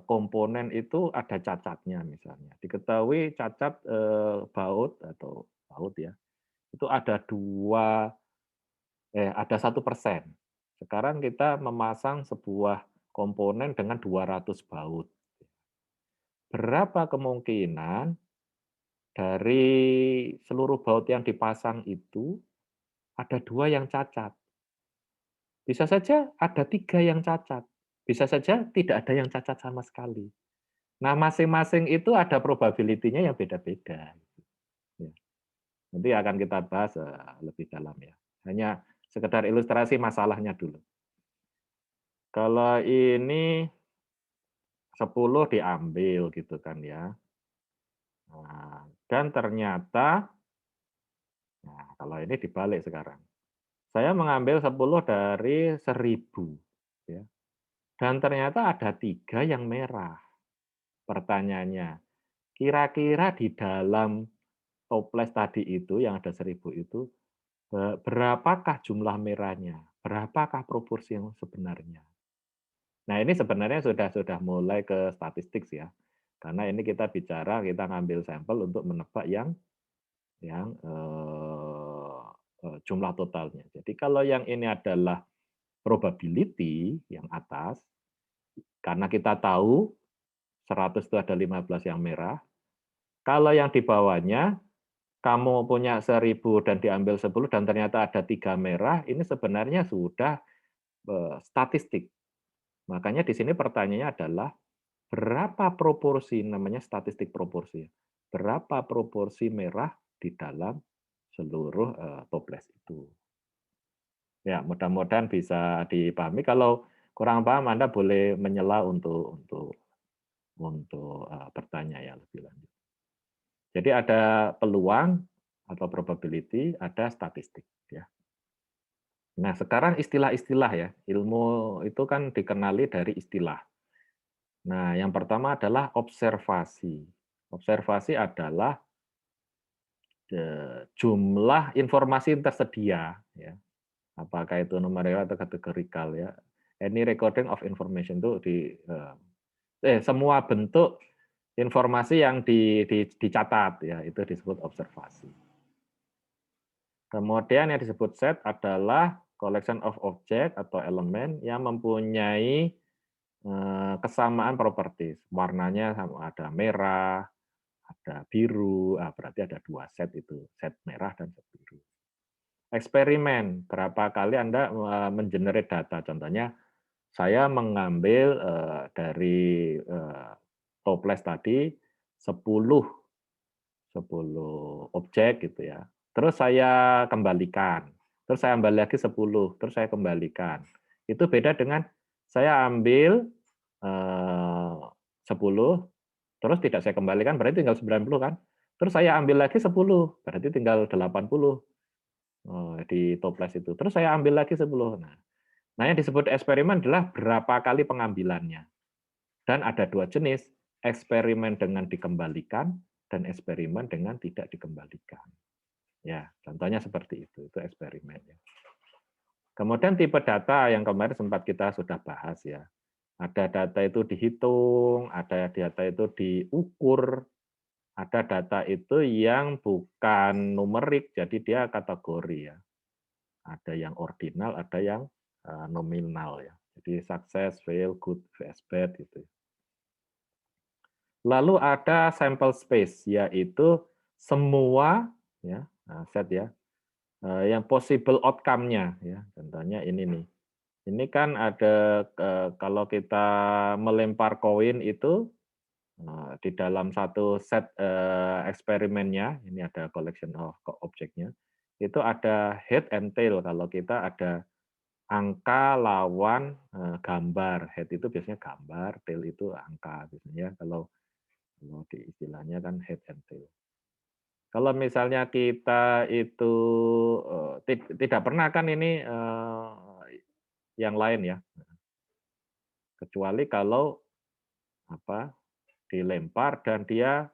komponen itu ada cacatnya misalnya. Diketahui cacat baut atau baut ya, itu ada 1%. Sekarang kita memasang sebuah komponen dengan 200 baut. Berapa kemungkinan dari seluruh baut yang dipasang itu ada 2 yang cacat? Bisa saja ada 3 yang cacat. Bisa saja tidak ada yang cacat sama sekali. Nah, masing-masing itu ada probability-nya yang beda-beda. Ya. Nanti akan kita bahas lebih dalam ya. Hanya sekedar ilustrasi masalahnya dulu. Kalau ini 10 diambil gitu kan ya. Nah, dan ternyata, nah kalau ini dibalik sekarang. Saya mengambil 10 dari 1000. Ya. Dan ternyata ada 3 yang merah. Pertanyaannya, kira-kira di dalam toples tadi itu, yang ada 1000 itu, berapakah jumlah merahnya? Berapakah proporsi yang sebenarnya? Nah, ini sebenarnya sudah mulai ke statistik ya. Karena ini kita ngambil sampel untuk menebak yang jumlah totalnya. Jadi kalau yang ini adalah probability yang atas, karena kita tahu 100 itu ada 15 yang merah. Kalau yang di bawahnya, kamu punya 1000 dan diambil 10 dan ternyata ada 3 merah, ini sebenarnya sudah statistik. Makanya di sini pertanyaannya adalah berapa proporsi, namanya statistik proporsi, berapa proporsi merah di dalam seluruh toples itu. Ya, mudah-mudahan bisa dipahami. Kalau kurang paham, Anda boleh menyela untuk bertanya ya lebih lanjut. Jadi ada peluang atau probability, ada statistik ya. Nah, sekarang istilah-istilah ya. Ilmu itu kan dikenali dari istilah. Nah, yang pertama adalah observasi. Observasi adalah jumlah informasi yang tersedia ya. Apakah itu numeral atau kategorikal ya. Any recording of information itu semua bentuk informasi yang dicatat ya, itu disebut observasi. Kemudian yang disebut set adalah collection of object atau elemen yang mempunyai kesamaan properties. Warnanya ada merah, ada biru, berarti ada 2 set itu, set merah dan set biru. Eksperimen, berapa kali Anda mengenerate data. Contohnya, saya mengambil dari toples tadi 10 objek gitu ya. Terus saya kembalikan. Terus saya ambil lagi 10, terus saya kembalikan. Itu beda dengan saya ambil 10, terus tidak saya kembalikan, berarti tinggal 90 kan. Terus saya ambil lagi 10, berarti tinggal 80 di toples itu. Terus saya ambil lagi 10. Nah, yang disebut eksperimen adalah berapa kali pengambilannya. Dan ada 2 jenis, eksperimen dengan dikembalikan dan eksperimen dengan tidak dikembalikan. Ya, contohnya seperti itu eksperimen ya. Kemudian tipe data yang kemarin sempat kita sudah bahas ya. Ada data itu dihitung, ada data itu diukur, ada data itu yang bukan numerik, jadi dia kategori ya. Ada yang ordinal, ada yang nominal ya. Jadi success, fail, good, bad gitu. Lalu ada sample space, yaitu semua ya set ya yang possible outcome-nya ya. Contohnya ini nih. Ini kan ada kalau kita melempar koin itu di dalam satu set eksperimennya, ini ada collection of object-nya, itu ada head and tail. Kalau kita ada angka lawan gambar, head itu biasanya gambar, tail itu angka biasanya. Kalau di istilahnya kan head and tail. Kalau misalnya kita itu tidak pernah kan ini yang lain ya, kecuali kalau dilempar dan dia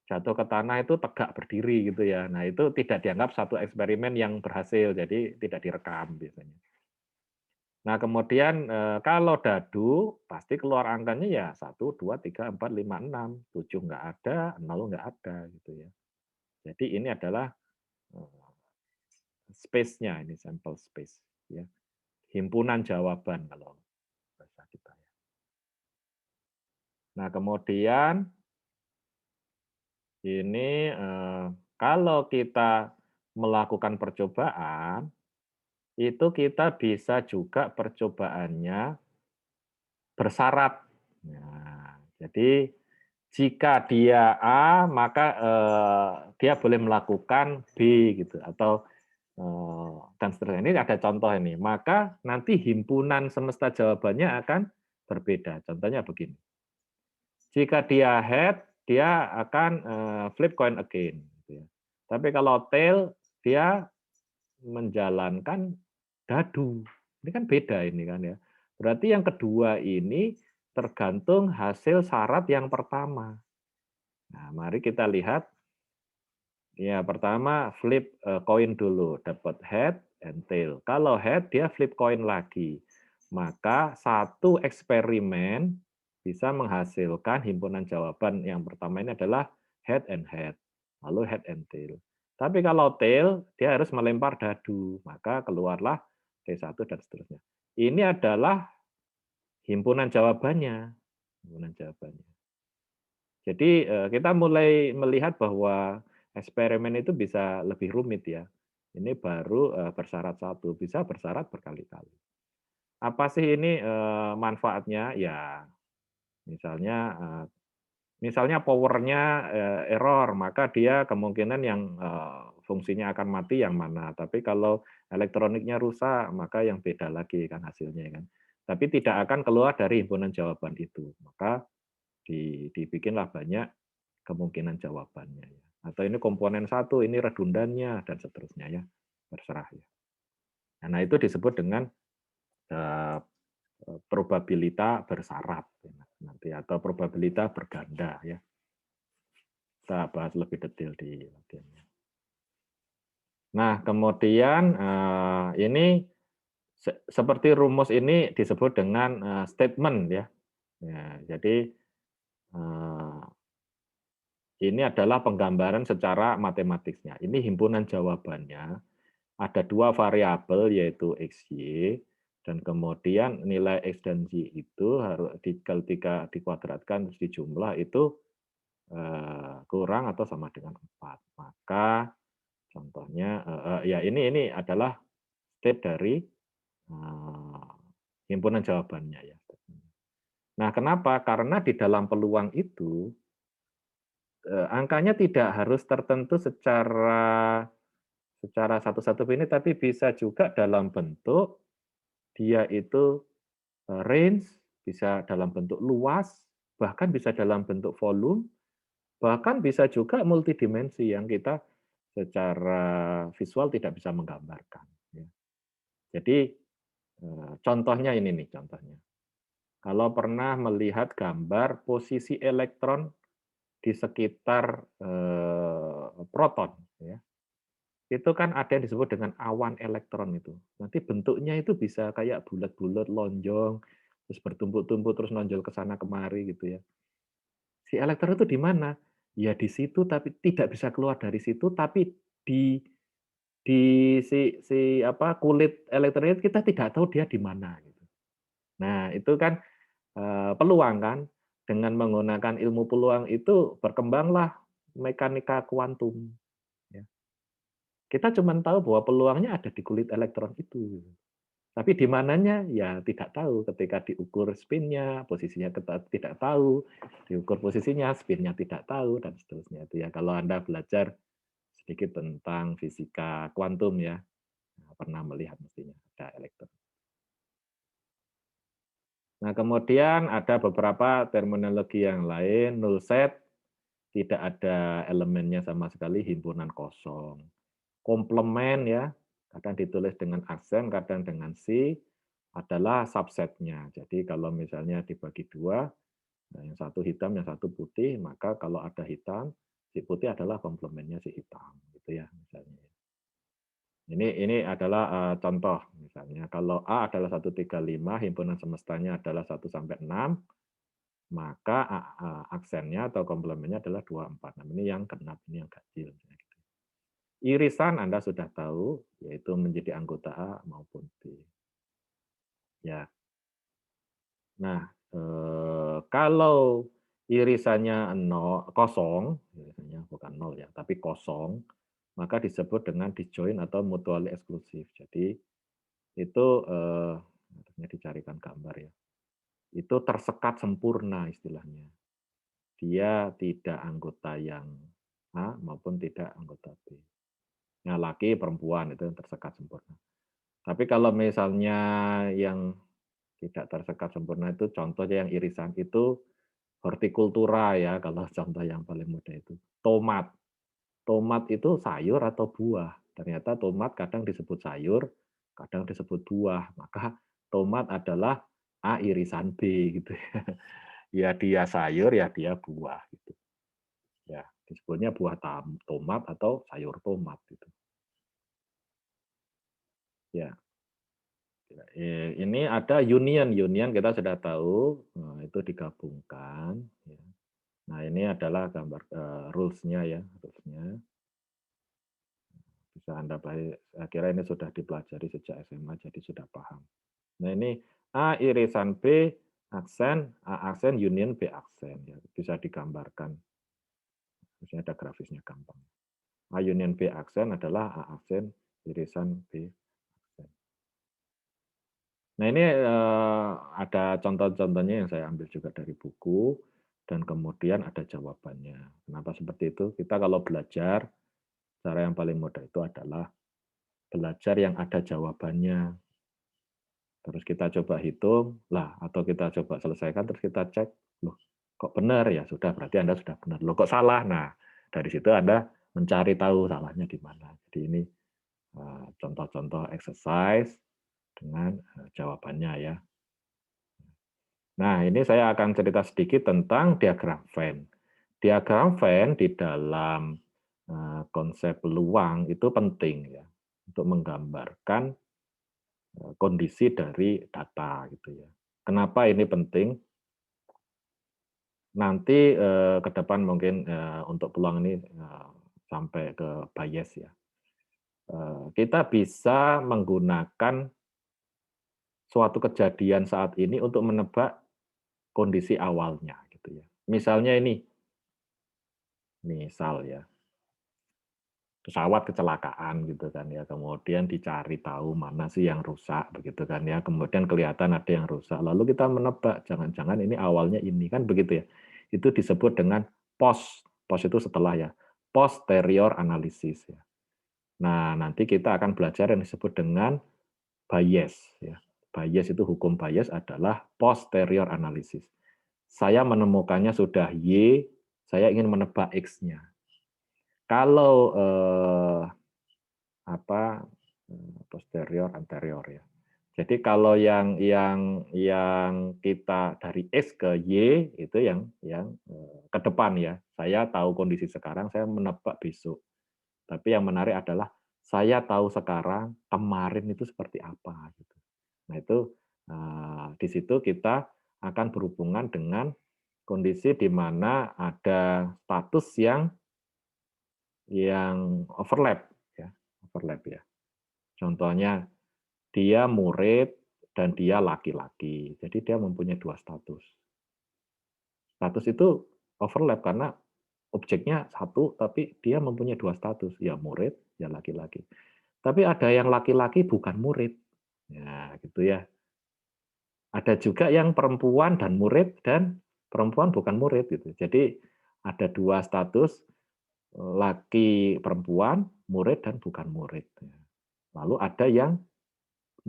jatuh ke tanah itu tegak berdiri gitu ya. Nah itu tidak dianggap satu eksperimen yang berhasil, jadi tidak direkam biasanya. Nah kemudian kalau dadu pasti keluar angkanya ya 1, 2, 3, 4, 5, 6, 7 nggak ada, 0 nggak ada gitu ya. Jadi ini adalah space-nya, ini sampel space ya. Himpunan jawaban kalau bahasa kita ya. Nah, kemudian ini kalau kita melakukan percobaan itu kita bisa juga percobaannya bersyarat. Nah, jadi jika dia A maka dia boleh melakukan B gitu atau dan seterusnya. Ini ada contoh ini. Maka nanti himpunan semesta jawabannya akan berbeda. Contohnya begini. Jika dia head, dia akan flip coin again. Tapi kalau tail, dia menjalankan dadu. Ini kan beda ini kan ya. Berarti yang kedua ini tergantung hasil syarat yang pertama. Nah, mari kita lihat. Ya, pertama flip koin dulu, dapat head and tail. Kalau head dia flip koin lagi. Maka satu eksperimen bisa menghasilkan himpunan jawaban. Yang pertama ini adalah head and head, lalu head and tail. Tapi kalau tail dia harus melempar dadu, maka keluarlah T1 dan seterusnya. Ini adalah himpunan jawabannya. Himpunan jawabannya. Jadi kita mulai melihat bahwa eksperimen itu bisa lebih rumit ya. Ini baru bersyarat satu, bisa bersyarat berkali-kali. Apa sih ini manfaatnya? Ya, misalnya powernya error, maka dia kemungkinan yang fungsinya akan mati yang mana. Tapi kalau elektroniknya rusak, maka yang beda lagi kan hasilnya kan. Tapi tidak akan keluar dari himpunan jawaban itu. Maka dibikinlah banyak kemungkinan jawabannya ya. Atau ini komponen satu, ini redundannya dan seterusnya ya, terserah ya. Nah itu disebut dengan probabilitas bersyarat nanti atau probabilitas berganda ya. Kita bahas lebih detail di bagiannya. Nah kemudian ini seperti rumus ini disebut dengan statement ya. Jadi ini adalah penggambaran secara matematiknya. Ini himpunan jawabannya. Ada dua variabel yaitu X, Y, dan kemudian nilai X dan Y itu harus ketika dikuadratkan terus dijumlah itu kurang atau sama dengan 4. Maka contohnya ya ini adalah step dari himpunan jawabannya ya. Nah, kenapa? Karena di dalam peluang itu angkanya tidak harus tertentu secara satu-satu ini, tapi bisa juga dalam bentuk dia itu range, bisa dalam bentuk luas, bahkan bisa dalam bentuk volume, bahkan bisa juga multidimensi yang kita secara visual tidak bisa menggambarkan. Jadi contohnya ini nih contohnya. Kalau pernah melihat gambar posisi elektron di sekitar proton, ya, itu kan ada yang disebut dengan awan elektron itu. Nanti bentuknya itu bisa kayak bulat-bulat, lonjong, terus bertumpuk-tumpuk, terus nonjol ke sana kemari gitu ya. Si elektron itu di mana? Ya di situ, tapi tidak bisa keluar dari situ, tapi di kulit elektron itu kita tidak tahu dia di mana. Gitu. Nah itu kan peluang kan. Dengan menggunakan ilmu peluang itu berkembanglah mekanika kuantum. Kita cuma tahu bahwa peluangnya ada di kulit elektron itu. Tapi di mananya ya tidak tahu. Ketika diukur spinnya, posisinya kita tidak tahu. Diukur posisinya, spinnya tidak tahu, dan seterusnya. Itu ya kalau Anda belajar sedikit tentang fisika kuantum ya, pernah melihat mestinya ada elektron. Nah, kemudian ada beberapa terminologi yang lain, null set, tidak ada elemennya sama sekali, himpunan kosong. Komplement ya, kadang ditulis dengan aksen, kadang dengan si, adalah subsetnya. Jadi kalau misalnya dibagi dua, yang satu hitam, yang satu putih, maka kalau ada hitam, si putih adalah komplementnya si hitam, gitu ya misalnya. Ini adalah contoh, misalnya kalau A adalah 135, himpunan semestanya adalah 1 sampai 6, maka aksennya atau komplementnya adalah 246. Ini yang genap, ini yang ganjil. Irisan Anda sudah tahu, yaitu menjadi anggota A maupun B. Ya. Nah, kalau irisannya kosong, irisannya bukan 0 ya, tapi kosong, maka disebut dengan disjoint atau mutually eksklusif. Jadi itu harusnya dicarikan gambar ya. Itu tersekat sempurna istilahnya. Dia tidak anggota yang A maupun tidak anggota B. Nah, laki perempuan itu yang tersekat sempurna. Tapi kalau misalnya yang tidak tersekat sempurna itu contohnya yang irisan itu hortikultura ya, kalau contoh yang paling mudah itu. Tomat. Tomat itu sayur atau buah? Ternyata tomat kadang disebut sayur, kadang disebut buah. Maka tomat adalah A irisan B gitu ya. Ya dia sayur, ya dia buah gitu. Ya, disebutnya buah tomat atau sayur tomat gitu. Ya. Ini ada union kita sudah tahu, itu digabungkan. Nah ini adalah gambar rules-nya ya, rules-nya. Bisa Anda saya kira ini sudah dipelajari sejak SMA, jadi sudah paham. Nah ini A irisan B aksen, A aksen union B aksen, ya bisa digambarkan. Misalnya ada grafisnya gampang. A union B aksen adalah A aksen irisan B aksen. Nah ini ada contoh-contohnya yang saya ambil juga dari buku, dan kemudian ada jawabannya. Kenapa seperti itu? Kita kalau belajar, cara yang paling mudah itu adalah belajar yang ada jawabannya. Terus kita coba hitung, lah atau kita coba selesaikan, terus kita cek, loh kok benar ya, sudah berarti Anda sudah benar. Loh kok salah? Nah dari situ Anda mencari tahu salahnya di mana. Jadi ini contoh-contoh exercise dengan jawabannya ya. Nah, ini saya akan cerita sedikit tentang diagram Venn. Diagram Venn di dalam konsep peluang itu penting ya untuk menggambarkan kondisi dari data gitu ya. Kenapa ini penting? Nanti ke depan mungkin untuk peluang ini sampai ke Bayes ya. Kita bisa menggunakan suatu kejadian saat ini untuk menebak kondisi awalnya gitu ya. Misalnya ini, misal ya, pesawat kecelakaan gitu kan ya, kemudian dicari tahu mana sih yang rusak begitu kan ya, kemudian kelihatan ada yang rusak, lalu kita menebak jangan-jangan ini awalnya ini kan begitu ya. Itu disebut dengan post itu setelah ya, posterior analysis ya. Nah, nanti kita akan belajar yang disebut dengan Bayes ya. Bayes itu hukum Bayes adalah posterior analysis. Saya menemukannya sudah Y, saya ingin menebak X-nya. Kalau posterior anterior ya. Jadi kalau yang kita dari X ke Y itu yang ke depan ya. Saya tahu kondisi sekarang, saya menebak besok. Tapi yang menarik adalah saya tahu sekarang kemarin itu seperti apa gitu. Nah itu di situ kita akan berhubungan dengan kondisi di mana ada status yang overlap ya, Contohnya dia murid dan dia laki-laki. Jadi dia mempunyai dua status. Status itu overlap karena objeknya satu, tapi dia mempunyai dua status, ya murid, ya laki-laki. Tapi ada yang laki-laki bukan murid, ya gitu ya. Ada juga yang perempuan dan murid dan perempuan bukan murid gitu. Jadi ada dua status, laki perempuan, murid dan bukan murid. Lalu ada yang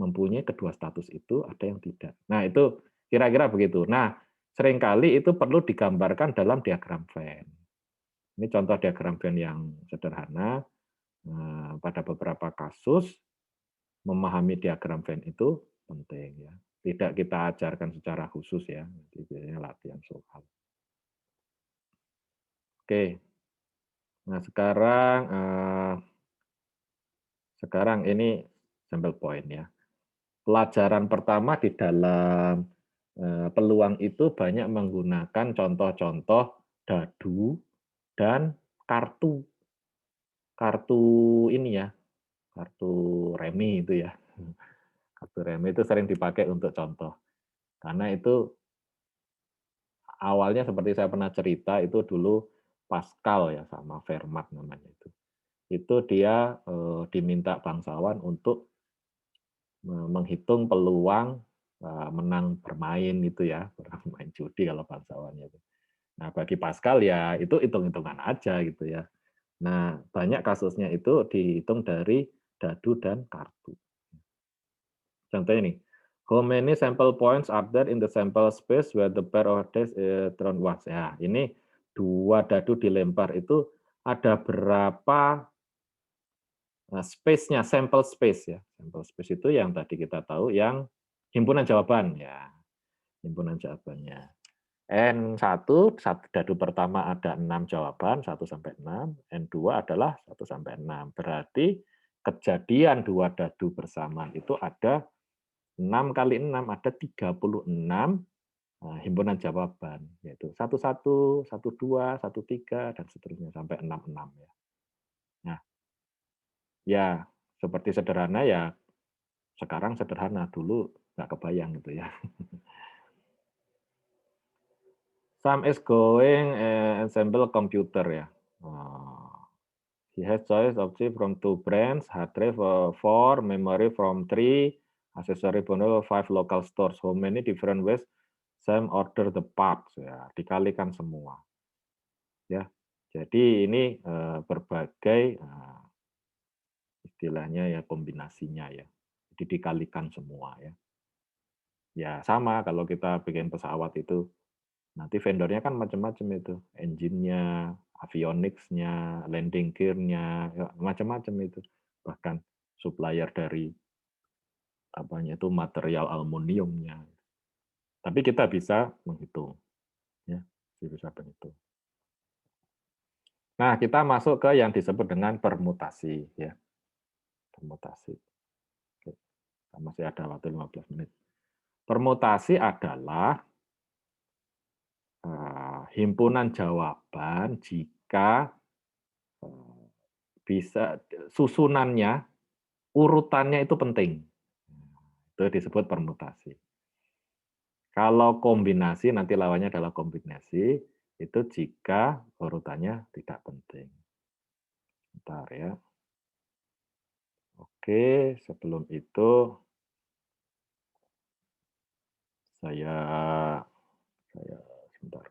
mempunyai kedua status itu, ada yang tidak. Nah itu kira-kira begitu. Nah seringkali itu perlu digambarkan dalam diagram Venn. Ini contoh diagram Venn yang sederhana. Pada beberapa kasus memahami diagram Venn itu penting ya. Tidak kita ajarkan secara khusus ya, biasanya latihan soal. Oke, nah sekarang ini sampel point ya. Pelajaran pertama di dalam peluang itu banyak menggunakan contoh-contoh dadu dan kartu ini ya, kartu remi itu ya. Kartu remi itu sering dipakai untuk contoh. Karena itu awalnya seperti saya pernah cerita itu dulu Pascal ya sama Fermat namanya itu. Itu dia diminta bangsawan untuk menghitung peluang menang bermain itu ya, bermain judi kalau bangsawannya itu. Nah, bagi Pascal ya itu hitung-hitungan aja gitu ya. Nah, banyak kasusnya itu dihitung dari dadu dan kartu. Contohnya nih, how many sample points are there in the sample space where the pair of dice thrown once? Ya, ini dua dadu dilempar itu ada berapa space-nya, sample space ya. Sample space itu yang tadi kita tahu yang himpunan jawaban ya. Himpunan jawabannya. N1, dadu pertama ada 6 jawaban, 1 sampai 6. N2 adalah 1 sampai 6. Berarti kejadian dua dadu bersamaan itu ada 6 kali 6 ada 36 himpunan jawaban, yaitu 11, 12, 13 dan seterusnya sampai 66 ya. Nah, ya seperti sederhana ya sekarang sederhana, dulu nggak kebayang gitu ya. Sam is going ensemble computer ya. He has choice of chip from 2 brands, hard drive 4, memory from 3, accessory bundle 5 local stores. How many different ways Sam order the parts ya, dikalikan semua. Ya. Jadi ini berbagai istilahnya ya kombinasinya ya. Jadi dikalikan semua ya. Ya sama kalau kita bikin pesawat itu nanti vendornya kan macam-macam itu, engine-nya, avionics-nya, landing gear-nya, ya, macam-macam itu. Bahkan supplier dari apanya itu material aluminiumnya. Tapi kita bisa menghitung, ya, bisa menghitung. Nah, kita masuk ke yang disebut dengan permutasi, ya, permutasi. Oke. Masih ada waktu 15 menit. Permutasi adalah himpunan jawaban jika bisa susunannya, urutannya itu penting. Itu disebut permutasi. Kalau kombinasi, nanti lawannya adalah kombinasi, itu jika urutannya tidak penting. Bentar ya. Oke, sebelum itu saya sebentar.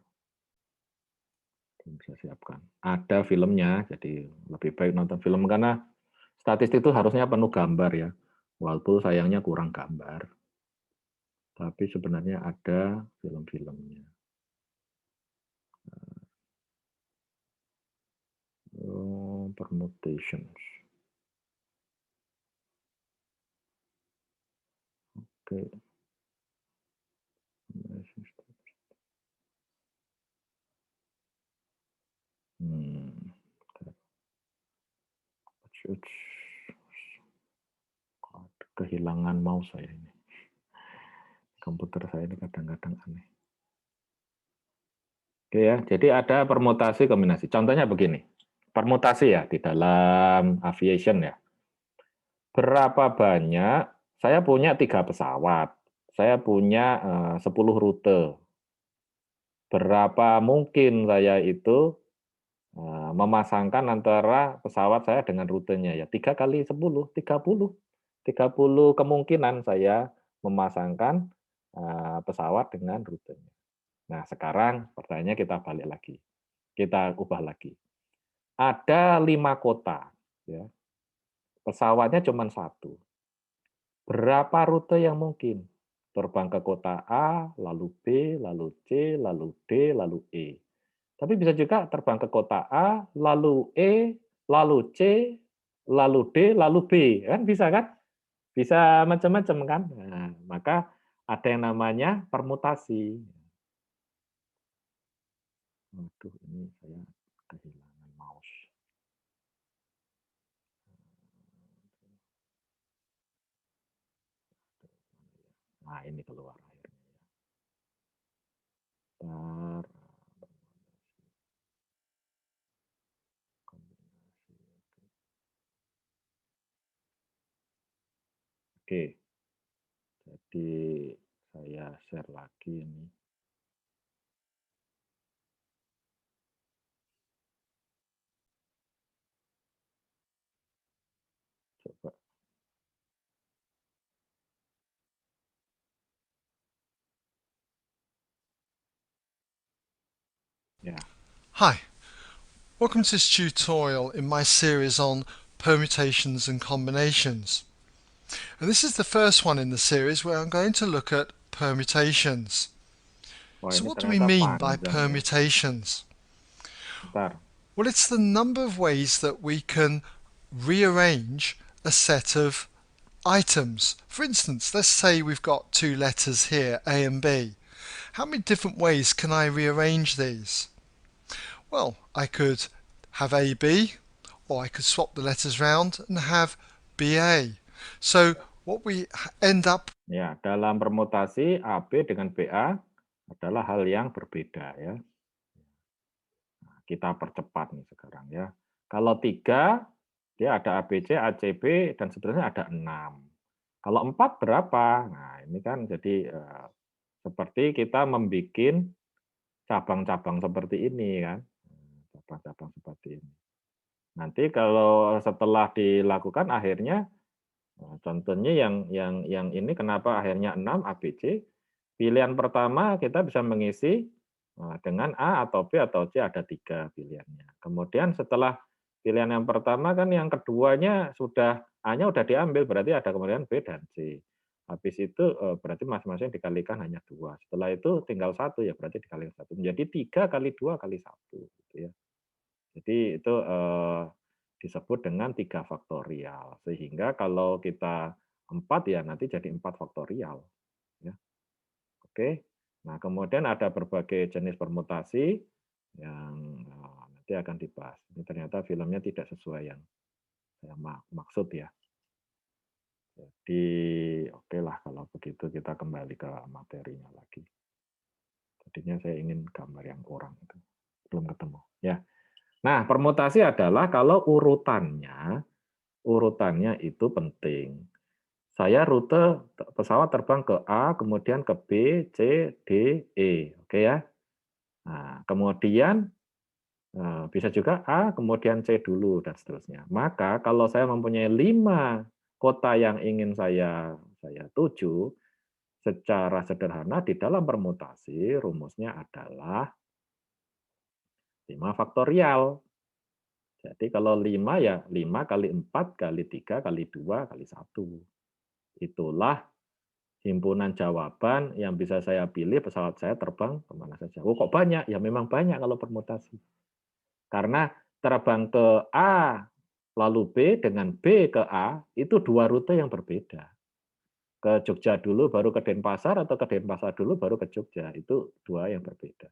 Belum bisa siapkan. Ada filmnya, jadi lebih baik nonton film karena statistik itu harusnya penuh gambar ya. Walaupun sayangnya kurang gambar. Tapi sebenarnya ada film-filmnya. Permutations. Oke. Kehilangan mouse saya ini. Komputer saya ini kadang-kadang aneh. Oke ya, jadi ada permutasi kombinasi. Contohnya begini. Permutasi ya di dalam aviation ya. Berapa banyak, saya punya 3 pesawat. Saya punya 10 rute. Berapa mungkin saya itu memasangkan antara pesawat saya dengan rutenya ya 3 kali 10, 30 kemungkinan saya memasangkan pesawat dengan rutenya. Nah, sekarang pertanyaannya kita balik lagi. Kita ubah lagi. Ada 5 kota, ya. Pesawatnya cuma 1. Berapa rute yang mungkin? Terbang ke kota A, lalu B, lalu C, lalu D, lalu E. Tapi bisa juga terbang ke kota A, lalu E, lalu C, lalu D, lalu B. Kan bisa kan? Bisa macam-macam kan? Nah, maka ada yang namanya permutasi. Waduh, ini saya kehilangan mouse. Nah, ini keluar akhirnya. Bentar. Oke, jadi saya share lagi ini. Coba. Yeah. Hi, welcome to this tutorial in my series on permutations and combinations. And this is the first one in the series where I'm going to look at permutations. So what do we mean by permutations? Well, it's the number of ways that we can rearrange a set of items. For instance, let's say we've got 2 letters here, A and B. How many different ways can I rearrange these? Well, I could have AB, or I could swap the letters round and have BA. So what we end up... Ya, dalam permutasi AB dengan BA adalah hal yang berbeda ya. Nah, kita percepat nih sekarang ya. Kalau 3, dia ada ABC, ACB, dan seterusnya ada 6. Kalau 4 berapa? Nah, ini kan jadi seperti kita membuat cabang-cabang seperti ini kan. Cabang-cabang seperti ini. Nanti kalau setelah dilakukan akhirnya contohnya yang ini kenapa akhirnya 6 ABC? Pilihan pertama kita bisa mengisi dengan A atau B atau C, ada 3 pilihannya. Kemudian setelah pilihan yang pertama kan yang keduanya sudah A-nya sudah diambil, berarti ada kemudian B dan C. Habis itu berarti masing-masing dikalikan hanya 2. Setelah itu tinggal 1 ya berarti dikalikan 1. Menjadi 3 kali 2 kali 1 gitu ya. Jadi itu disebut dengan 3 faktorial. Sehingga kalau kita 4 ya nanti jadi 4 faktorial. Ya. Oke. Nah, kemudian ada berbagai jenis permutasi yang nanti akan dibahas. Ini ternyata filmnya tidak sesuai yang saya maksud ya. Jadi oke lah kalau begitu kita kembali ke materinya lagi. Tadinya saya ingin gambar yang orang itu. Belum ketemu. Ya. Nah, permutasi adalah kalau urutannya itu penting. Saya rute pesawat terbang ke A, kemudian ke B, C, D, E. Oke ya. Nah, kemudian bisa juga A, kemudian C dulu, dan seterusnya. Maka kalau saya mempunyai 5 kota yang ingin saya tuju, secara sederhana di dalam permutasi rumusnya adalah 5 faktorial. Jadi kalau 5 ya 5 kali 4 kali 3 kali 2 kali 1. Itulah himpunan jawaban yang bisa saya pilih pesawat saya terbang kemana saja. Oh kok banyak? Ya memang banyak kalau permutasi. Karena terbang ke A lalu B dengan B ke A itu 2 rute yang berbeda. Ke Jogja dulu baru ke Denpasar atau ke Denpasar dulu baru ke Jogja. Itu 2 yang berbeda.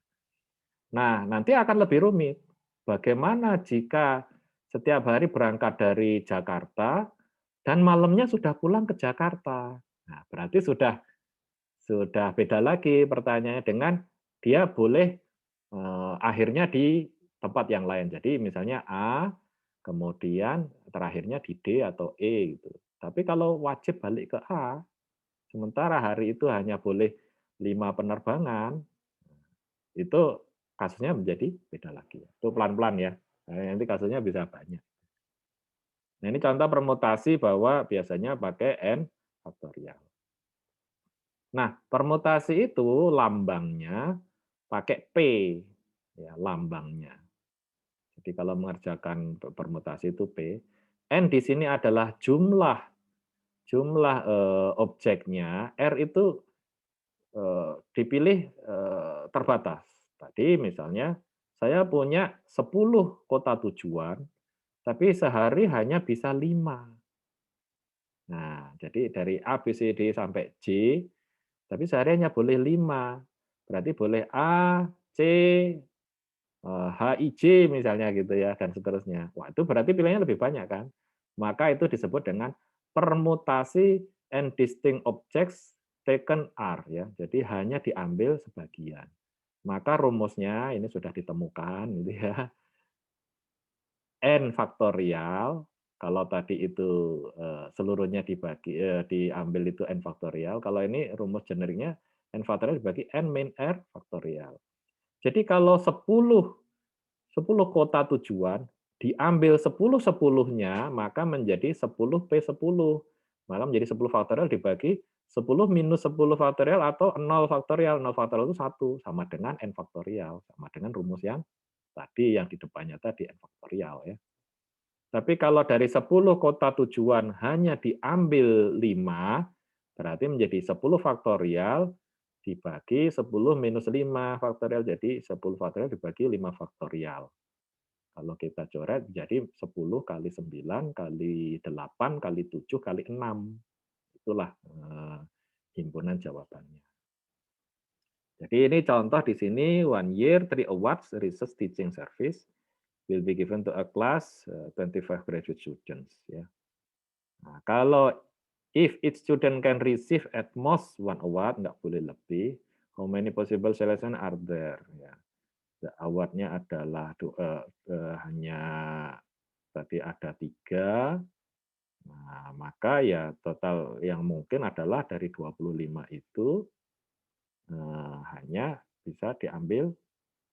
Nah, nanti akan lebih rumit. Bagaimana jika setiap hari berangkat dari Jakarta dan malamnya sudah pulang ke Jakarta? Nah, berarti sudah beda lagi pertanyaannya dengan dia boleh akhirnya di tempat yang lain. Jadi misalnya A, kemudian terakhirnya di D atau E gitu. Tapi kalau wajib balik ke A, sementara hari itu hanya boleh 5 penerbangan, itu kasusnya menjadi beda lagi. Itu pelan-pelan ya. Nanti kasusnya bisa banyak. Nah, ini contoh permutasi bahwa biasanya pakai n faktorial. Nah, permutasi itu lambangnya pakai P, ya, lambangnya. Jadi kalau mengerjakan permutasi itu P. N di sini adalah jumlah objeknya. R itu dipilih terbatas. Tadi misalnya saya punya 10 kota tujuan, tapi sehari hanya bisa 5. Nah, jadi dari A, B, C, D sampai J, tapi sehari hanya boleh 5. Berarti boleh A, C, H, I, J misalnya gitu ya, dan seterusnya. Wah, itu berarti pilihannya lebih banyak kan? Maka itu disebut dengan permutasi and distinct objects taken R ya. Jadi hanya diambil sebagian. Maka rumusnya ini sudah ditemukan gitu ya. N faktorial, kalau tadi itu seluruhnya diambil itu N faktorial, kalau ini rumus generiknya N faktorial dibagi N min R faktorial. Jadi kalau 10 kota tujuan diambil 10/10-nya, maka menjadi 10P10. Maka menjadi 10 faktorial dibagi 10 minus 10 faktorial atau 0 faktorial. 0 faktorial itu 1, sama dengan N faktorial. Sama dengan rumus yang tadi, yang di depannya tadi, N faktorial. Ya. Tapi kalau dari 10 kota tujuan hanya diambil 5, berarti menjadi 10 faktorial dibagi 10 minus 5 faktorial, jadi 10 faktorial dibagi 5 faktorial. Kalau kita coret jadi 10 kali 9 kali 8 kali 7 kali 6. Itulah himpunan jawabannya. Jadi ini contoh di sini 1 year 3 awards research teaching service will be given to a class 25 graduate students ya. Nah, kalau if each student can receive at most 1 award, nggak boleh lebih. How many possible selection are there? Ya. Awardnya adalah hanya tadi ada 3. Nah, maka ya total yang mungkin adalah dari 25 itu hanya bisa diambil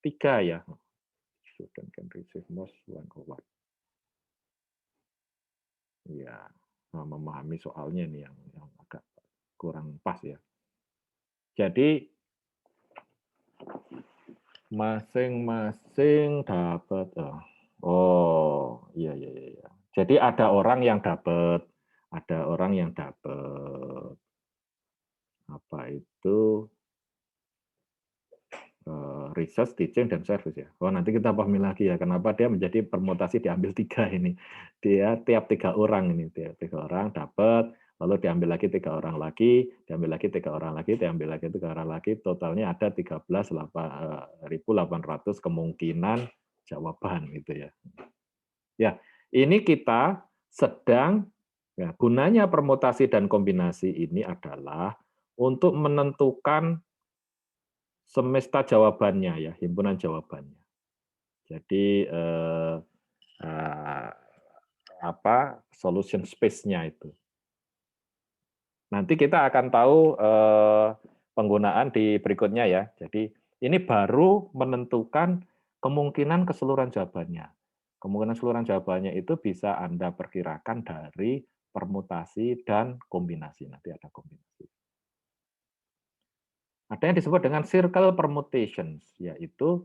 3 ya. Student can receive most 1 award. Ya, memahami soalnya ini yang agak kurang pas ya. Jadi masing-masing dapat. Oh, iya. Jadi ada orang yang dapat, apa itu research, teaching, dan service ya. Oh, nanti kita pahami lagi ya, kenapa dia menjadi permutasi diambil 3 ini. Dia tiap 3 orang ini, tiap 3 orang dapat, lalu diambil lagi 3 orang lagi, diambil lagi 3 orang lagi, diambil lagi 3 orang lagi, totalnya ada 13.800 kemungkinan jawaban gitu ya. Ya, ini kita sedang ya, gunanya permutasi dan kombinasi ini adalah untuk menentukan semesta jawabannya ya, himpunan jawabannya. Jadi solution space-nya itu. Nanti kita akan tahu penggunaan di berikutnya ya. Jadi ini baru menentukan kemungkinan keseluruhan jawabannya. Kemungkinan keseluruhan jawabannya itu bisa Anda perkirakan dari permutasi dan kombinasi. Nanti ada kombinasi. Ada yang disebut dengan circle permutations, yaitu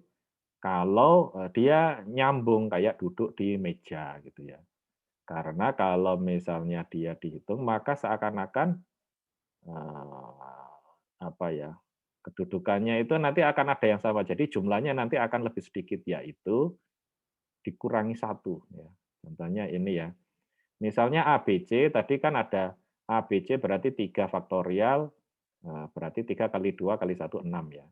kalau dia nyambung kayak duduk di meja gitu ya. Karena kalau misalnya dia dihitung, maka seakan-akan kedudukannya itu nanti akan ada yang sama. Jadi jumlahnya nanti akan lebih sedikit, yaitu dikurangi 1. Ya. Contohnya ini ya. Misalnya ABC, tadi kan ada ABC berarti 3 faktorial, berarti 3 kali 2 kali 1, 6 ya.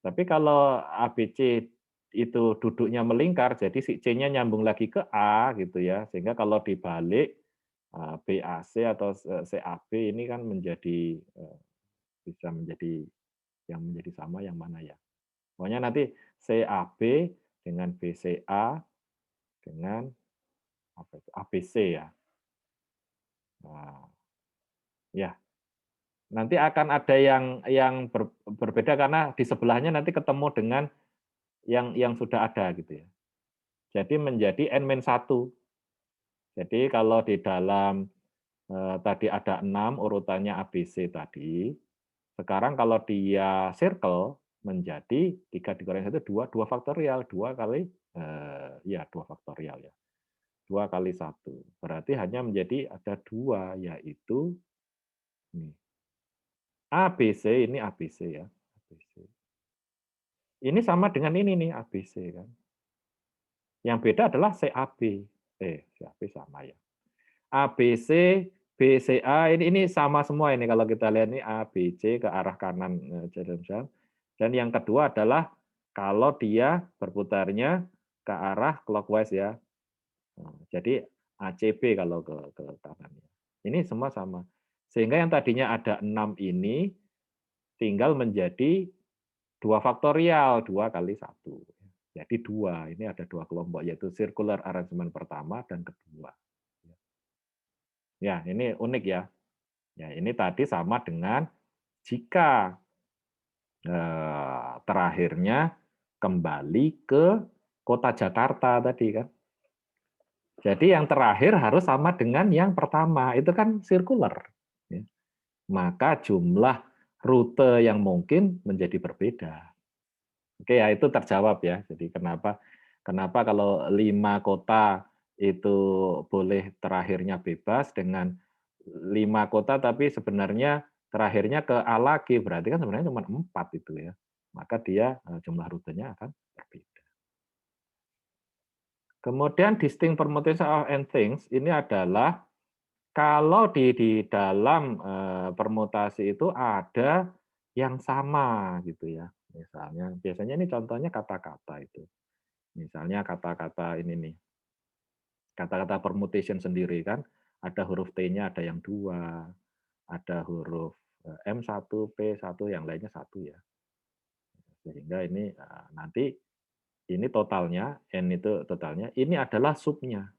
Tapi kalau ABC itu duduknya melingkar, jadi si C-nya nyambung lagi ke A gitu ya, sehingga kalau dibalik BAC atau CAB ini kan menjadi bisa menjadi yang menjadi sama yang mana ya. Pokoknya nanti CAB dengan BCA dengan ABC ya. Nah, ya. Nanti akan ada yang berbeda karena di sebelahnya nanti ketemu dengan yang sudah ada gitu ya. jadi menjadi N-1. Jadi kalau di dalam tadi ada 6 urutannya ABC tadi, sekarang kalau dia circle menjadi 3 dikurangi 1, 2 faktorial, 2 kali, ya 2 faktorial ya. 2 kali 1. Berarti hanya menjadi ada 2, yaitu ini. ABC, ini ABC ya. ABC. Ini sama dengan ini nih, ABC kan. Yang beda adalah CAB. CAB sama ya. ABC, BCA, ini sama semua ini kalau kita lihat ini ABC ke arah kanan. Dan yang kedua adalah kalau dia berputarnya ke arah clockwise ya. Jadi ACB kalau ke kanan. Ini semua sama. Sehingga yang tadinya ada 6 ini tinggal menjadi 2 faktorial, 2 kali 1. Jadi 2, ini ada 2 kelompok, yaitu circular arrangement pertama dan kedua. Ya, ini unik ya. Ya, ini tadi sama dengan jika terakhirnya kembali ke kota Jakarta tadi kan. Jadi yang terakhir harus sama dengan yang pertama, itu kan circular. Ya. Maka jumlah rute yang mungkin menjadi berbeda. Oke ya, itu terjawab ya. Jadi kenapa kalau 5 kota itu boleh terakhirnya bebas dengan 5 kota tapi sebenarnya terakhirnya ke A lagi, berarti kan sebenarnya cuma 4 itu ya. Maka dia jumlah rutenya akan berbeda. Kemudian distinct permutation of n things ini adalah kalau di dalam permutasi itu ada yang sama gitu ya. Misalnya, biasanya ini contohnya kata-kata itu. Misalnya kata-kata ini nih. Kata-kata permutation sendiri kan, ada huruf T-nya ada yang 2, ada huruf M1, P1, yang lainnya 1 ya. Sehingga ini nanti ini totalnya, N itu totalnya, ini adalah subnya.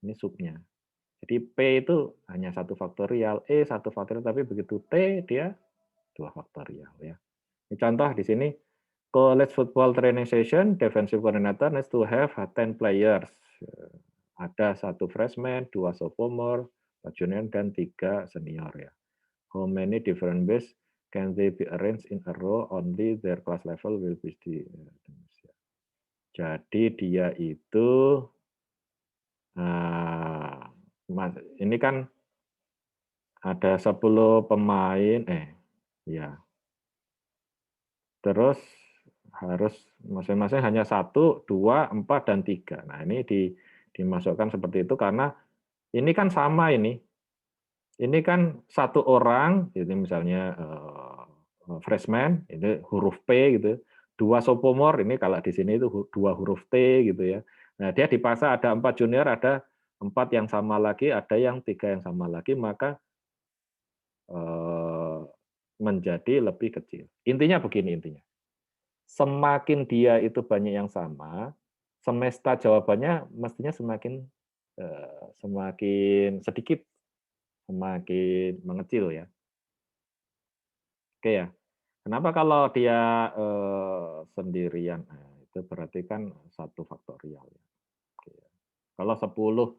Ini subnya. Jadi P itu hanya 1 faktorial, E 1 faktorial, tapi begitu T dia 2 faktorial ya. Ini contoh di sini, college football training session, defensive coordinator needs to have 10 players. Ada 1 freshman, 2 sophomore, 4 junior, dan 3 senior ya. How many different ways can they be arranged in a row? Only their class level will be the. Jadi dia itu, ini kan ada 10 pemain, ya. Terus harus masing-masing hanya 1, 2, 4, dan 3. Nah ini dimasukkan seperti itu karena ini kan sama ini. Ini kan 1 orang, ini misalnya freshman, ini huruf P gitu. 2 sophomore, ini kalau di sini itu 2 huruf T gitu ya. Nah dia dipaksa ada 4 junior, ada 4 yang sama lagi, ada yang 3 yang sama lagi, maka menjadi lebih kecil. Intinya begini intinya. Semakin dia itu banyak yang sama, semesta jawabannya mestinya semakin sedikit, semakin mengecil ya. Oke ya. Kenapa kalau dia sendirian? Nah, itu berarti kan 1 faktorial. Oke. Kalau 10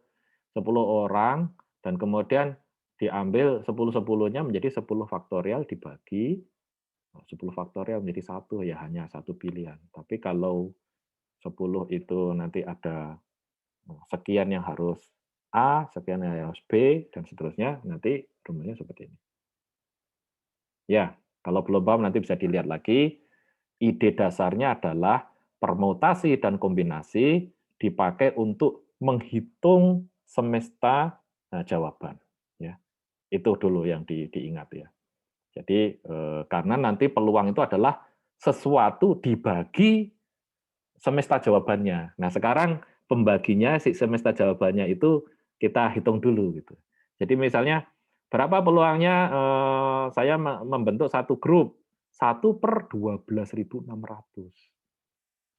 orang dan kemudian diambil 10-10-nya menjadi 10 faktorial dibagi 10 faktorial menjadi 1 ya hanya 1 pilihan. Tapi kalau 10 itu nanti ada sekian yang harus A, sekian yang harus B, dan seterusnya, nanti rumusnya seperti ini. Ya, kalau belum paham nanti bisa dilihat lagi. Ide dasarnya adalah permutasi dan kombinasi dipakai untuk menghitung semesta jawaban. Ya, itu dulu yang diingat ya. Jadi karena nanti peluang itu adalah sesuatu dibagi semesta jawabannya. Nah sekarang pembaginya si semesta jawabannya itu kita hitung dulu gitu. Jadi misalnya berapa peluangnya saya membentuk 1 grup 1 per 12.600.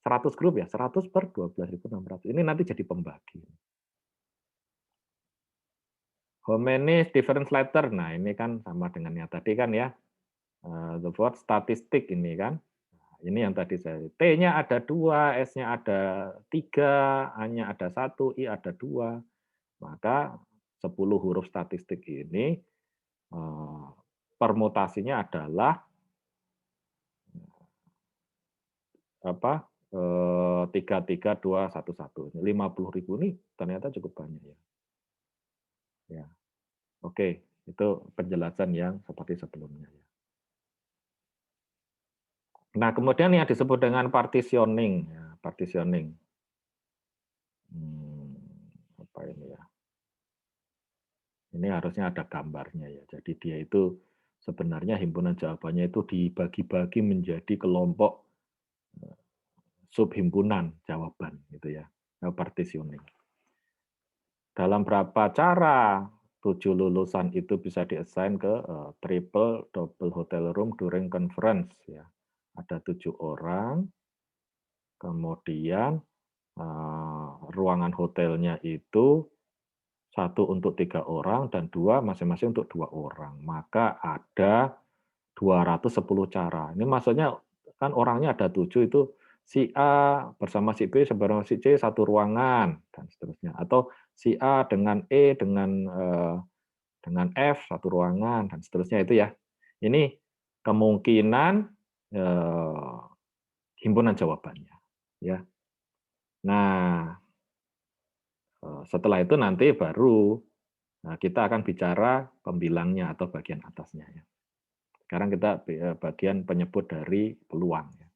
100 grup ya, 100 per 12.600. Ini nanti jadi pembagi. How many different letter? Nah, ini kan sama dengan yang tadi kan ya. The word statistik ini kan. Nah, ini yang tadi saya, T-nya ada 2, S-nya ada 3, A-nya ada 1, I ada 2. Maka 10 huruf statistik ini permutasinya adalah 33211. 50.000 ini ternyata cukup banyak ya. Ya. Oke, itu penjelasan yang seperti sebelumnya ya. Nah, kemudian yang disebut dengan partitioning ya, partitioning. Apa ini ya? Ini harusnya ada gambarnya ya. Jadi dia itu sebenarnya himpunan jawabannya itu dibagi-bagi menjadi kelompok subhimpunan jawaban gitu ya. Partitioning. Dalam berapa cara 7 lulusan itu bisa diassign ke triple double hotel room during conference ya. Ada 7 orang. Kemudian ruangan hotelnya itu 1 untuk 3 orang dan 2 masing-masing untuk 2 orang. Maka ada 210 cara. Ini maksudnya kan orangnya ada 7 itu si A bersama si B bersama si C satu ruangan dan seterusnya. Atau si A dengan E dengan F satu ruangan dan seterusnya itu ya. Ini kemungkinan himpunan jawabannya ya. Nah, setelah itu nanti baru kita akan bicara pembilangnya atau bagian atasnya ya. Sekarang kita bagian penyebut dari peluang ya.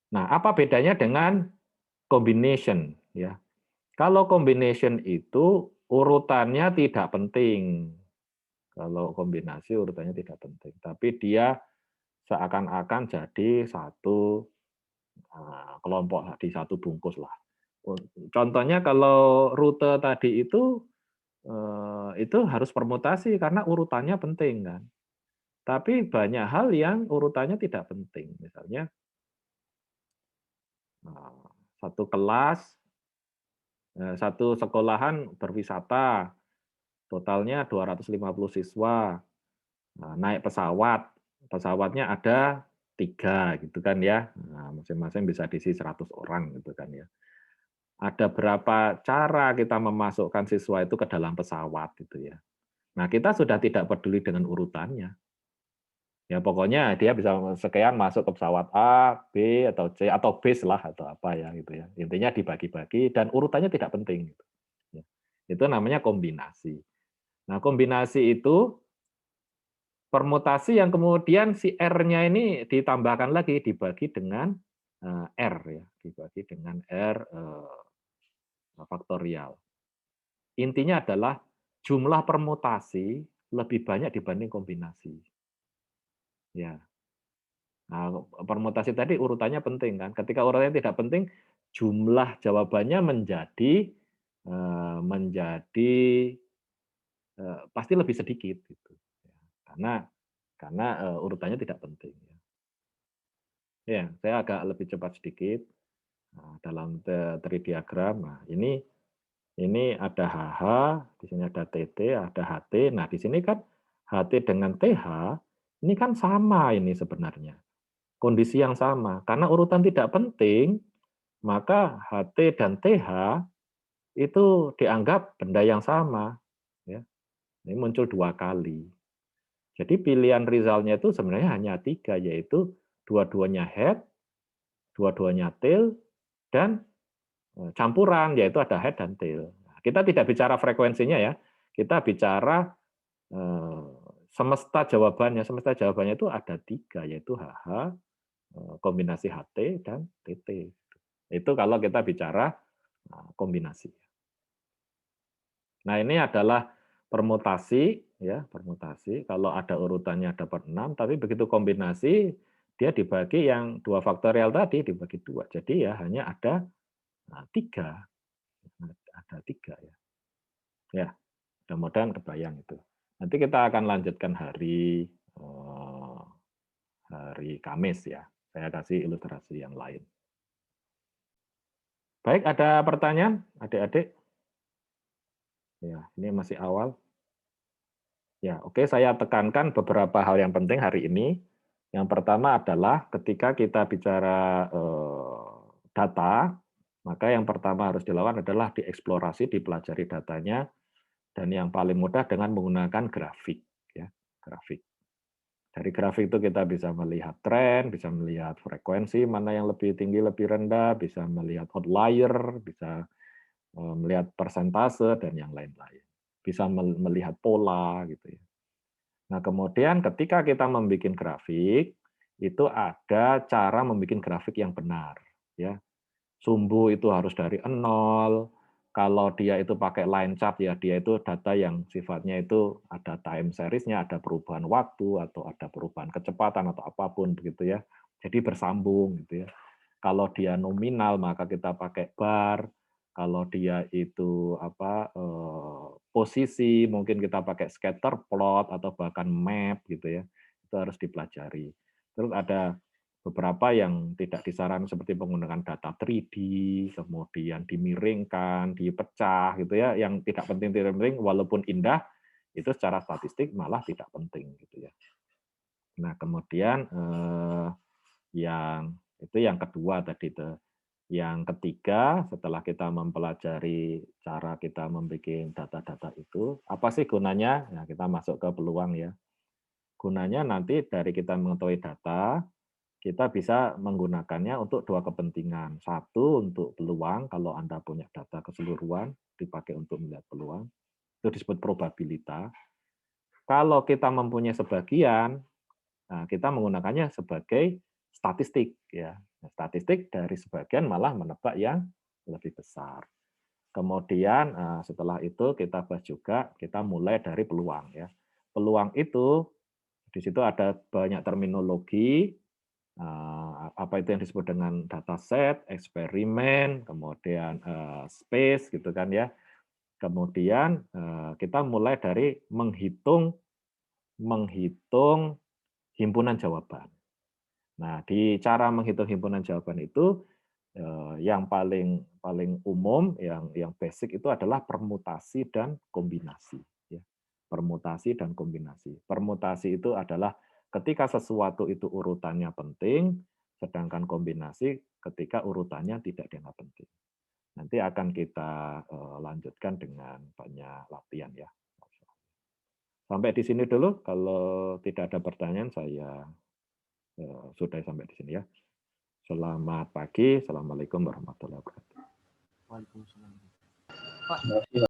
Nah, apa bedanya dengan combination ya? Kalau combination itu urutannya tidak penting. Kalau kombinasi urutannya tidak penting, tapi dia seakan-akan jadi satu kelompok di satu bungkus lah. Contohnya kalau rute tadi itu harus permutasi karena urutannya penting kan. Tapi banyak hal yang urutannya tidak penting. Misalnya satu kelas, satu sekolahan berwisata, totalnya 250 siswa, naik pesawat, pesawatnya ada 3 gitu kan ya, masing-masing bisa diisi 100 orang gitu kan ya. Ada berapa cara kita memasukkan siswa itu ke dalam pesawat gitu ya. Nah, kita sudah tidak peduli dengan urutannya. Ya pokoknya dia bisa sekian masuk ke pesawat A, B atau C atau bis lah atau apa ya gitu ya. Intinya dibagi-bagi dan urutannya tidak penting gitu. Ya. Itu namanya kombinasi. Nah, kombinasi itu permutasi yang kemudian si R-nya ini ditambahkan lagi dibagi dengan R ya, dibagi dengan R faktorial. Intinya adalah jumlah permutasi lebih banyak dibanding kombinasi. Ya. Nah, permutasi tadi urutannya penting kan. Ketika urutannya tidak penting, jumlah jawabannya menjadi pasti lebih sedikit gitu. Karena urutannya tidak penting. Ya, saya agak lebih cepat sedikit dalam tree diagram. Nah, ini ada HH, di sini ada TT, ada HT. Nah, di sini kan HT dengan TH ini kan sama ini sebenarnya. Kondisi yang sama. Karena urutan tidak penting, maka HT dan TH itu dianggap benda yang sama. Ya. Ini muncul 2 kali. Jadi pilihan result-nya itu sebenarnya hanya 3, yaitu dua-duanya head, dua-duanya tail, dan campuran, yaitu ada head dan tail. Kita tidak bicara frekuensinya ya, kita bicara semesta jawabannya. Semesta jawabannya itu ada 3, yaitu HH, kombinasi HT, dan TT. Itu kalau kita bicara kombinasi. Nah, ini adalah permutasi ya, permutasi. Kalau ada urutannya dapat 6, tapi begitu kombinasi dia dibagi yang 2 faktorial tadi dibagi 2. Jadi ya hanya ada 3. Ada 3 ya. Ya, mudah-mudahan kebayang itu. Nanti kita akan lanjutkan hari Kamis ya. Saya kasih ilustrasi yang lain. Baik, ada pertanyaan adik-adik? Ya, ini masih awal. Ya, oke, saya tekankan beberapa hal yang penting hari ini. Yang pertama adalah ketika kita bicara data, maka yang pertama harus dilakukan adalah dieksplorasi, dipelajari datanya, dan yang paling mudah dengan menggunakan grafik. Ya, grafik. Dari grafik itu kita bisa melihat tren, bisa melihat frekuensi, mana yang lebih tinggi, lebih rendah, bisa melihat outlier, bisa melihat persentase, dan yang lain-lain. Bisa melihat pola, gitu ya. Nah, kemudian ketika kita membuat grafik, itu ada cara membuat grafik yang benar. Ya. Sumbu itu harus dari 0. Kalau dia itu pakai line chart, ya dia itu data yang sifatnya itu ada time series-nya, ada perubahan waktu, atau ada perubahan kecepatan, atau apapun begitu ya. Jadi bersambung gitu ya. Kalau dia nominal, maka kita pakai bar. Kalau dia itu posisi, mungkin kita pakai scatter plot atau bahkan map gitu ya. Itu harus dipelajari. Terus ada beberapa yang tidak disarankan seperti menggunakan data 3D, kemudian dimiringkan, dipecah gitu ya, yang tidak penting walaupun indah itu secara statistik malah tidak penting gitu ya. Nah, kemudian yang kedua tadi itu. Yang ketiga, setelah kita mempelajari cara kita membuat data-data itu, apa sih gunanya? Nah, kita masuk ke peluang ya. Gunanya nanti dari kita mengetahui data, kita bisa menggunakannya untuk dua kepentingan. Satu, untuk peluang, kalau Anda punya data keseluruhan, dipakai untuk melihat peluang. Itu disebut probabilitas. Kalau kita mempunyai sebagian, nah, kita menggunakannya sebagai statistik ya. Statistik dari sebagian malah menebak yang lebih besar. Kemudian setelah itu kita bahas juga, kita mulai dari peluang ya. Peluang itu di situ ada banyak terminologi, apa itu yang disebut dengan dataset, eksperimen, kemudian space gitu kan ya. Kemudian kita mulai dari menghitung himpunan jawaban. Nah, di cara menghitung himpunan jawaban itu yang paling umum, yang basic itu adalah permutasi dan kombinasi. Ya. Permutasi dan kombinasi. Permutasi itu adalah ketika sesuatu itu urutannya penting, sedangkan kombinasi ketika urutannya tidak dianggap penting. Nanti akan kita lanjutkan dengan banyak latihan ya. Sampai di sini dulu. Kalau tidak ada pertanyaan, saya sudah sampai di sini ya. Selamat pagi. Assalamualaikum warahmatullahi wabarakatuh. Waalaikumsalam. Pak,